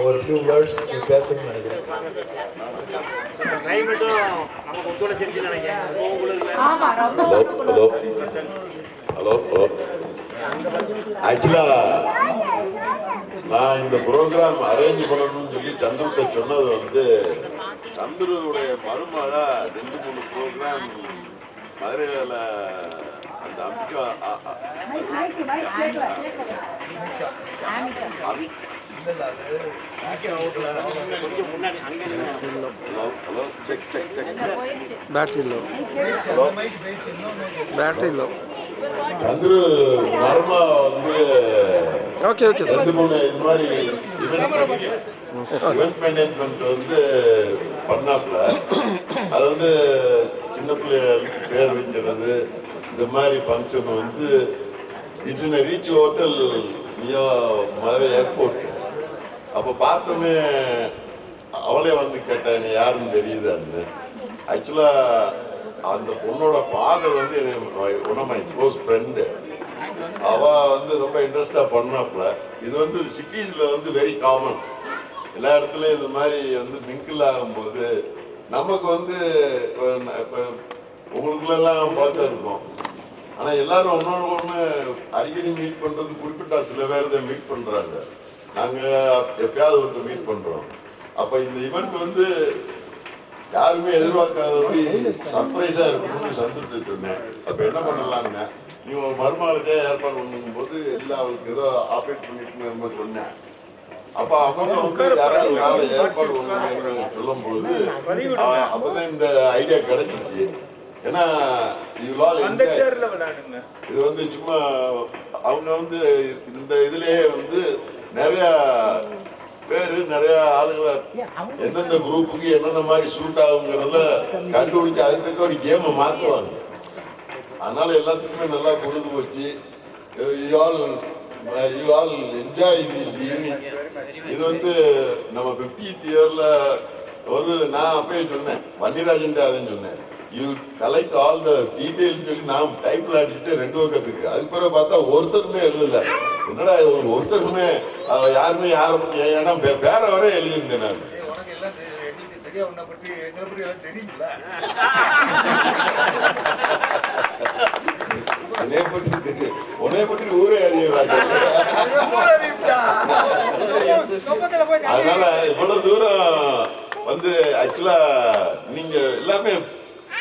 ஒரு ஃபியூ வேர்ட்ஸ் பேசணும்னு நினைக்கிறேன். ஹலோ ஆக்சுவலா நான் இந்த ப்ரோக்ராம் அரேஞ்ச் பண்ணணும்னு சொல்லி சந்துருட்ட சொன்னது வந்து சந்துருடைய மருமக 2-3 ப்ரோக்ராம் மதுரையில் அந்த அம்பிகா சந்துரு மர்மா வந்து 2-3 இது மாதிரி இவெண்ட் மேனேஜ்மெண்ட் வந்து பண்ணாப்புல. அது வந்து சின்ன பிள்ளைகளுக்கு பேர் வைக்கிறது இந்த மாதிரி ஃபங்க்ஷன் வந்து it's in reach hotel neo Madurai airport. அப்போ பார்த்தோன்னே அவளே வந்து கேட்டேன் யாருன்னு தெரியுதான்னு. ஆக்சுவலாக அந்த பொண்ணோட ஃபாதர் வந்து one of my close friend. அவள் வந்து ரொம்ப இன்ட்ரெஸ்டாக பண்ணாப்புல. இது வந்து சிட்டிஸில் வந்து வெரி காமன். எல்லா இடத்துலையும் இந்த மாதிரி வந்து மிங்கிள் ஆகும்போது நமக்கு வந்து இப்போ உங்களுக்குள்ளெல்லாம் பழக்கம் இருக்கும். ஆனால் எல்லாரும் ஒன்று அடிக்கடி மீட் பண்ணுறது குறிப்பிட்ட சில பேர் தான் மீட் பண்ணுறாங்க. நாங்கள் எப்பயாவது ஒருத்தர் மீட் பண்ணுறோம். அப்போ இந்த ஈவெண்ட் வந்து யாருமே எதிர்பார்க்காதபடி சர்ப்ரைஸாக இருக்கணும்னு சந்துட்டு சொன்னேன். அப்போ என்ன பண்ணலாங்க, நீ ஒரு மருமகளுக்கே ஏற்பாடு பண்ணும் போது இல்லை அவளுக்கு ஏதோ ஆப்ரேட் பண்ணிட்டு சொன்னேன். அப்போ அவங்க வந்து யாராவது ஒரு ஆளை ஏற்பாடு பண்ணணும்னு சொல்லும் போது அப்போதான் இந்த ஐடியா கிடைச்சிச்சு. ஏன்னா இது வந்து சும்மா அவங்க வந்து இந்த இதுலயே வந்து நிறைய பேரு நிறைய ஆளுகளை எந்தெந்த குரூப்புக்கு என்னென்ன மாதிரி சூட் ஆகுங்கிறத கண்டுபிடிச்சு அதுக்கு தக்க ஒரு கேமை மாற்றுவாங்க. அதனால எல்லாத்துக்குமே நல்லா பொழுது போச்சு. You all enjoy this evening. இது வந்து நம்ம 50th இயர்ல நான் அப்பயே சொன்னேன், வன்னிராஜன் அதையும் சொன்னேன், you collect all the details சொல்லி நான் டைப்ல அடிச்சுட்டு 2 பக்கத்துக்கு. அதுக்கு பிறகு பார்த்தா ஒருத்தருமே எழுதல. என்னடா ஒருத்தருமே யாருமே யாரும் ஏன்னா வேற வரை எழுதியிருந்தேன் நான். உன்னைய பற்றி ஊரே அறியறாங்க. அதனால இவ்வளவு தூரம் வந்து ஆக்சுவலா நீங்க எல்லாமே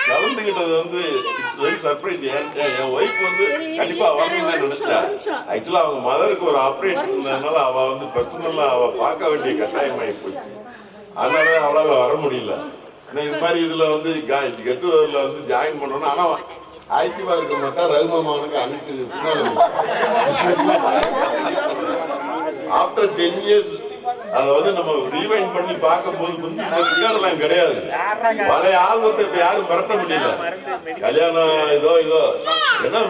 கலந்துகிட்டது வந்து it's very surprise. N wife வந்து கண்டிப்பா வரணும்னு தான் நினைச்சேன். ஆக்சுவலா அவங்க மதருக்கு ஒரு ஆப்ரேட் இருந்ததுனால அவ வந்து பர்சனலா அவ பார்க்க வேண்டிய கட்டாயமாயி போச்சு. அதனால அவளால வர முடியல. இது மாதிரி இதுல வந்து கெட் டுகெதர்ல வந்து ஜாயின் பண்ணணும். ஆனா ஆக்டிவா இருக்க மாட்டா. ரகுமாமானுக்கு அன்னைக்கு ஆஃப்டர் 10 years அதை வந்து நம்ம ரீவைண்ட் பண்ணி பார்க்கும் போது வந்து இந்த ரெக்கார்டெல்லாம் கிடையாது. பழைய ஆல்பத்தை இப்ப யாரும் மிரட்ட முடியல. கல்யாணம் இதோ ஏன்னா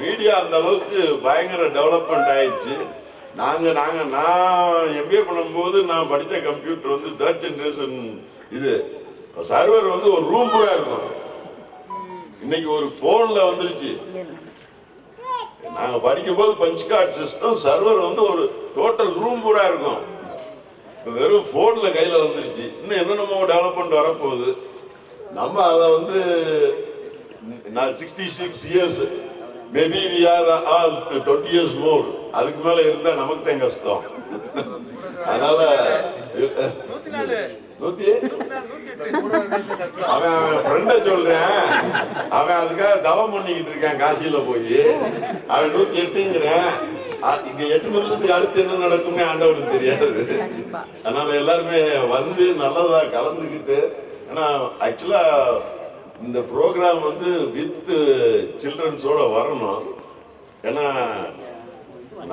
மீடியா அந்த அளவுக்கு பயங்கர டெவலப்மெண்ட் ஆயிடுச்சு. நான் எம்பிஏ பண்ணும்போது நான் படித்த கம்ப்யூட்டர் வந்து 3rd generation. இது சர்வர் வந்து ஒரு ரூம் கூட இருக்கும். இன்னைக்கு ஒரு போன்ல வந்துருச்சு. நாங்க படிக்கும்போது பஞ்ச் கார்டு சிஸ்டம், சர்வர் வந்து ஒரு டோட்டல் ரூம் பூரா இருக்கும். வெறும் போன்ல கையில வந்துருச்சு. இன்னும் என்னென்னமோ டெவலப்மெண்ட் வரப்போகுது. நம்ம அதை வந்து 66 years, maybe we are all 20 years more. அதுக்கு மேல இருந்தா நமக்கு தான் கஷ்டம். அதனால அவன் ஃப்ரெண்ட சொல்றேன், அவன் அதுக்காக தவம் பண்ணிக்கிட்டு இருக்கான் காசியில போய். அவன் 108ங்கிறேன். இங்க 8 நிமிஷத்துக்கு அடுத்து என்ன நடக்கும்னு ஆண்டவனுக்கு தெரியாது. அதனால எல்லாருமே வந்து நல்லதா கலந்துக்கிட்டு, ஏன்னா ஆக்சுவலா இந்த ப்ரோக்ராம் வந்து வித் சில்ட்ரன்ஸோட வரணும். ஏன்னா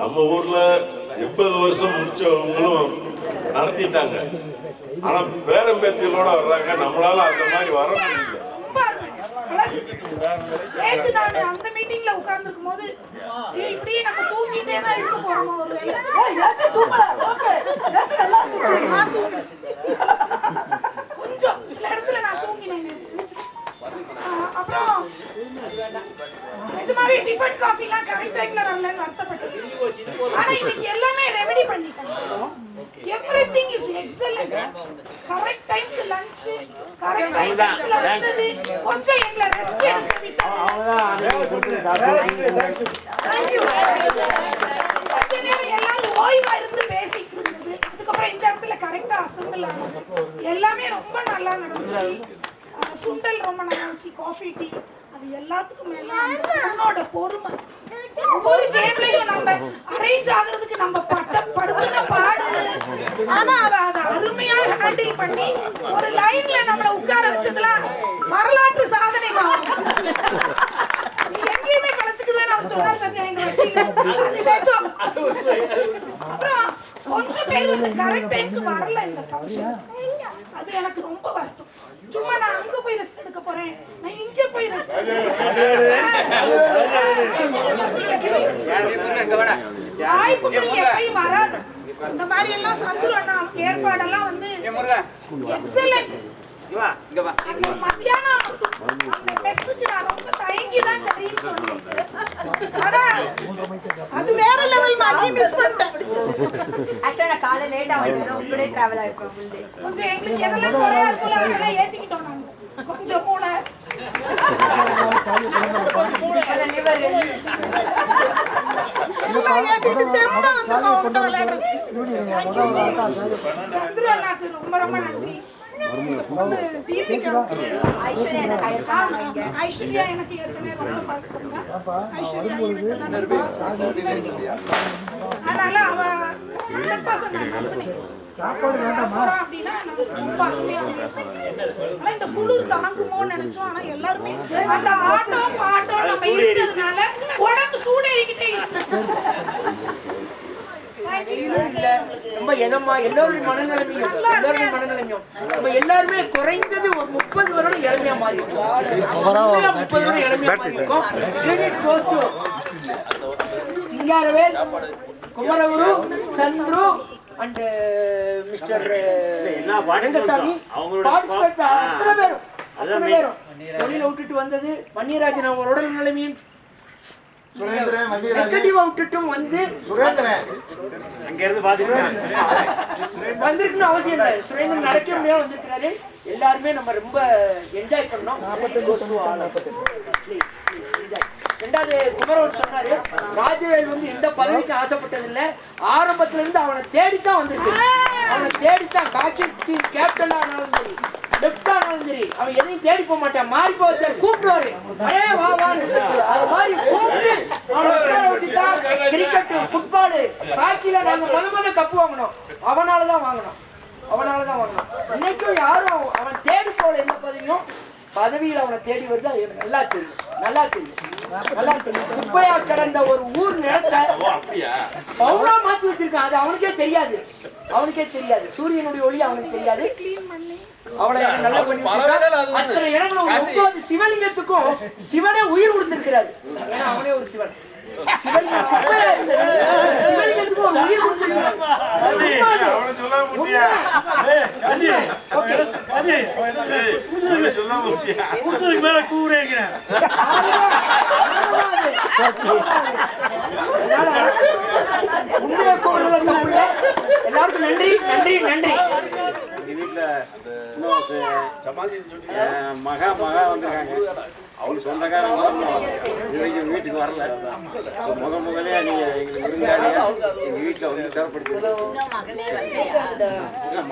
நம்ம ஊர்ல 80 வருஷம் முடிச்சவங்களும் நடத்திட்டாங்க. ஆனா பேரம்பேத்தியோட வர்றாங்க. நம்மளால அந்த மாதிரி வர முடியல. அந்த மீட்டிங்ல உட்கார்ந்துருக்கும் போது இப்படியே நம்ம தூங்கிட்டே தான் இருக்க போறோம். கொஞ்சம் சில இடத்துல நான் தூங்கினேன். அப்புறம் நிஜமாவே டிஃபன் காஃபி எல்லாம் கரெக்ட் டைம்ல வரலன்னு வருத்தப்பட்டது. ஆனா இன்னைக்கு எல்லாமே ரெமெடி பண்ணிட்டாங்க. Everything is excellent. கரெக்ட் டைம்க்கு லஞ்ச், கரெக்ட் டைம்க்கு வந்தது. கொஞ்சம் எங்களை ரெஸ்ட் எடுக்க விட்டாங்க. Thank you. கொஞ்ச நேரம் எல்லாரும் ஓய்வா இருந்து பேசிட்டு இருந்தது. அதுக்கப்புறம் இந்த இடத்துல கரெக்டா அசம்பிள் ஆனது. எல்லாமே ரொம்ப நல்லா நடந்துச்சு. சுண்டல் ரொம்ப நல்லா இருந்துச்சு. காஃபி, டீ, அது எல்லாத்துக்கும் மேல என்னோட பொறுமை. ஒவ்வொரு கேம்லயும் நம்ம அரேஞ்ச் ஆகிறதுக்கு நம்ம படுத்துன பாடு. ஆனா அவ அதை அருமையா ஹேண்டில் பண்ணி ஒரு லைன்ல நம்மள உட்கார வச்சதுல வரலாற்று சாதனை. எங்கேயுமே கலைச்சுக்கிடுவேன்னு அவர் சொன்னார். அப்புறம் கொஞ்சம் பேர் வந்து கரெக்ட் டைம்க்கு வரல இந்த ஃபங்க்ஷன். அது எனக்கு ரொம்ப வருத்தம். சும்மா நான் அங்க போய் ரெஸ்ட் எடுக்க போறேன், நான் இங்க போய் ரெஸ்ட் வராது. இந்த மாதிரி எல்லாம் சந்துரு அண்ணா ஏற்பாடெல்லாம் வந்து எக்ஸலென்ட். மத்தியானம் அந்த மெஸ்ஸுக்கு நான் ரொம்ப தயங்கிதான் சரின்னு சொன்னேன். ஆனா அது வேற லெவல் மாதிரி மிஸ் பண்ணிட்டேன். ஆக்சுவலா நான் காலை லேட்டா வந்தேன். உங்களே டிராவல் ஆயிருக்கோம். கொஞ்சம் எங்களுக்கு எதெல்லாம் குறையா இருக்குல்ல அதெல்லாம் ஏத்திக்கிட்டோம். நாங்க கொஞ்சம் மூளை எல்லாம் ஏத்திக்கிட்டு தெருந்தா வந்திருக்கோம் உங்கள்கிட்ட விளையாடுறதுக்கு. சந்திரு அண்ணாக்கு ரொம்ப ரொம்ப நன்றி. ஐஸ்வர்யா எனக்கு ஏற்கனவே ரொம்ப பழக்கம். ஐஸ்வர்யா அதனால அவ 100% அப்படின்னா ரொம்ப இந்த குளிர் தாங்குமோன்னு நினைச்சோம். ஆனா எல்லாருமே அந்த ஆட்டம் பாட்டம் நம்ம இருந்ததுனால உடம்பு சூடேறிக்கிட்டே இருந்தது. இல்ல ரொம்ப எதமா எல்லாருடைய மனநிலைமையும் நம்ம எல்லாருமே குறைந்தது ஒரு 30 வருடம் இளமையா மாறி இருக்கோம். 30 வருடம் இளமையா மாறி இருக்கோம். சிங்காரவேல், குமரகுரு, சந்துரு அண்ட் மிஸ்டர் ரங்கசாமி அத்தனை பேரும் தொழில விட்டுட்டு வந்தது. வன்னியராஜன் அவங்க உடல் நிலைமையும் விட்டுட்டும் வந்து வந்திருக்குன்னு அவசியம் இல்லை. சுரேந்திரன் நடக்க முடியாது வந்திருக்கிறாரு. எல்லாருமே நம்ம ரொம்ப என்ஜாய் பண்ணோம். ரெண்டாவது குமரவர் சொன்னாரு, ராஜவேல் வந்து எந்த பதவிக்கு ஆசைப்பட்டது இல்ல, ஆரம்பத்துல இருந்து அவனை தேடித்தான் வந்திருக்கு. அவனை தேடித்தான் கேப்டன் ஆனாலும் சரி, லெப்ட் ஆனாலும் சரி, அவன் எதையும் தேடி போக மாட்டான். மாறி போச்சு கூப்பிடுவாரு, வா வான்னு. அது மாதிரி கூப்பிட்டு அவனை வச்சுதான் கிரிக்கெட், ஃபுட்பாலு, ஹாக்கில நாங்க முத கப்பு வாங்கணும். அவனாலதான் வாங்கணும். இன்னைக்கும் யாரும் அவன் தேடி போல எந்த பதவியும், பதவியில் அவனை தேடி வருது. அது நல்லா தெரியும். குப்பையா கிடந்த ஒரு ஊர் நிலத்தை பவுனா மாத்தி வச்சிருக்கான். அது அவனுக்கே தெரியாது. சூரியனுடைய ஒளி அவனுக்கு தெரியாது. அவளை நல்லா பண்ணி அத்தனை இடங்களும் 9 சிவலிங்கத்துக்கும் சிவனே உயிர் கொடுத்திருக்கிறாரு. ஏன்னா அவனே ஒரு சிவன். சிவலிங்கம் குப்பையா இருந்தது, சிவலிங்கத்துக்கும் உயிர் கொடுத்திருக்கிறாரு. எல்லாருக்கும் நன்றி. மகா வந்திருக்காங்க. அவங்க சொந்தக்காரங்க வீட்டுக்கு வரல. முதலே நீங்க எங்களுக்கு எங்க வீட்டுல வந்து சிறப்படுத்தி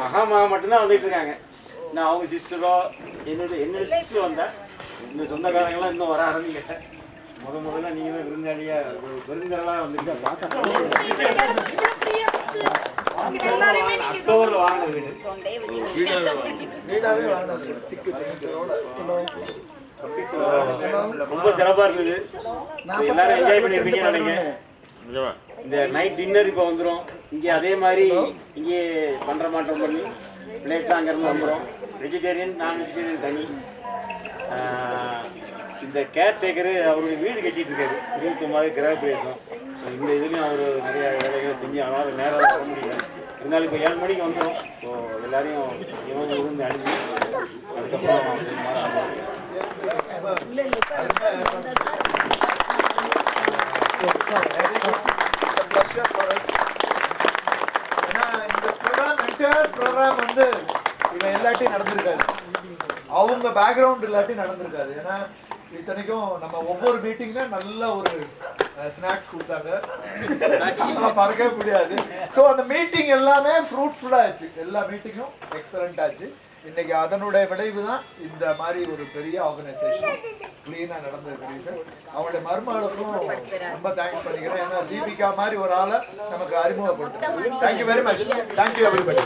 மகா மட்டும்தான் வந்துட்டு இருக்காங்க. நான் அவங்க சிஸ்டரோ என்னோட சிஸ்டர் வந்தா இந்த சொந்தக்காரங்களாம் இன்னும் வர ஆரம்பிக்கல. முதல்ல நீங்க தான் விருந்தாளியா விருந்தெல்லாம் வந்துட்டு அக்டோபர்ல வாங்கின வீடாவே ரொம்ப சிறப்பா இருந்தது. எல்லாரும் என்ஜாய் பண்ணிருப்பீங்கன்னு நினைக்கிறேன். இந்த நைட் டின்னர் இப்போ வந்துடும். இங்கே அதே மாதிரி இங்கே பண்ற மாற்றம் பண்ணி பிளேட் தான் அங்கேருந்து வந்துடும். வெஜிடேரியன் நான் வெஜிடேரியன் தனி. இந்த கேர்டேக்கரு அவருடைய வீடு கட்டிட்டு இருக்காரு. 29 கிரக பிரவேசம். இந்த இதுலையும் அவர் நிறைய வேலைகளை செஞ்சு அவரால் நேரம் வர முடியல. இருந்தாலும் இப்போ 7 மணிக்கு வந்துடும். ஸோ எல்லாரையும் இவங்க இருந்து அனுப்பி அதுக்கப்புறம் ப்ரோக்ராம் வந்து இவன் எல்லாத்தையும் நடந்திருக்காது. அவங்க பேக்ரவுண்ட் இல்லாட்டி நடந்திருக்காது. ஏன்னா இத்தனைக்கும் நம்ம ஒவ்வொரு மீட்டிங்ல நல்ல ஒரு ஸ்நாக்ஸ் கொடுத்தாங்க. மறக்கவே முடியாது. ஸோ அந்த மீட்டிங் எல்லாமே ஃப்ரூட்ஃபுல்லா ஆச்சு. எல்லா மீட்டிங்கும் எக்ஸலண்ட் ஆச்சு. இன்னைக்கு அதனுடைய விளைவு தான் இந்த மாதிரி ஒரு பெரிய ஆர்கனைசேஷன் கிளீனா நடந்தது. ரீசன் அவங்களுடைய மருமகளுக்கும் ரொம்ப தேங்க்ஸ் பண்ணிக்கிறேன். ஏன்னா தீபிகா மாதிரி ஒரு ஆளை நமக்கு அறிமுகப்படுத்துறேன். Thank you very much. Thank you everybody.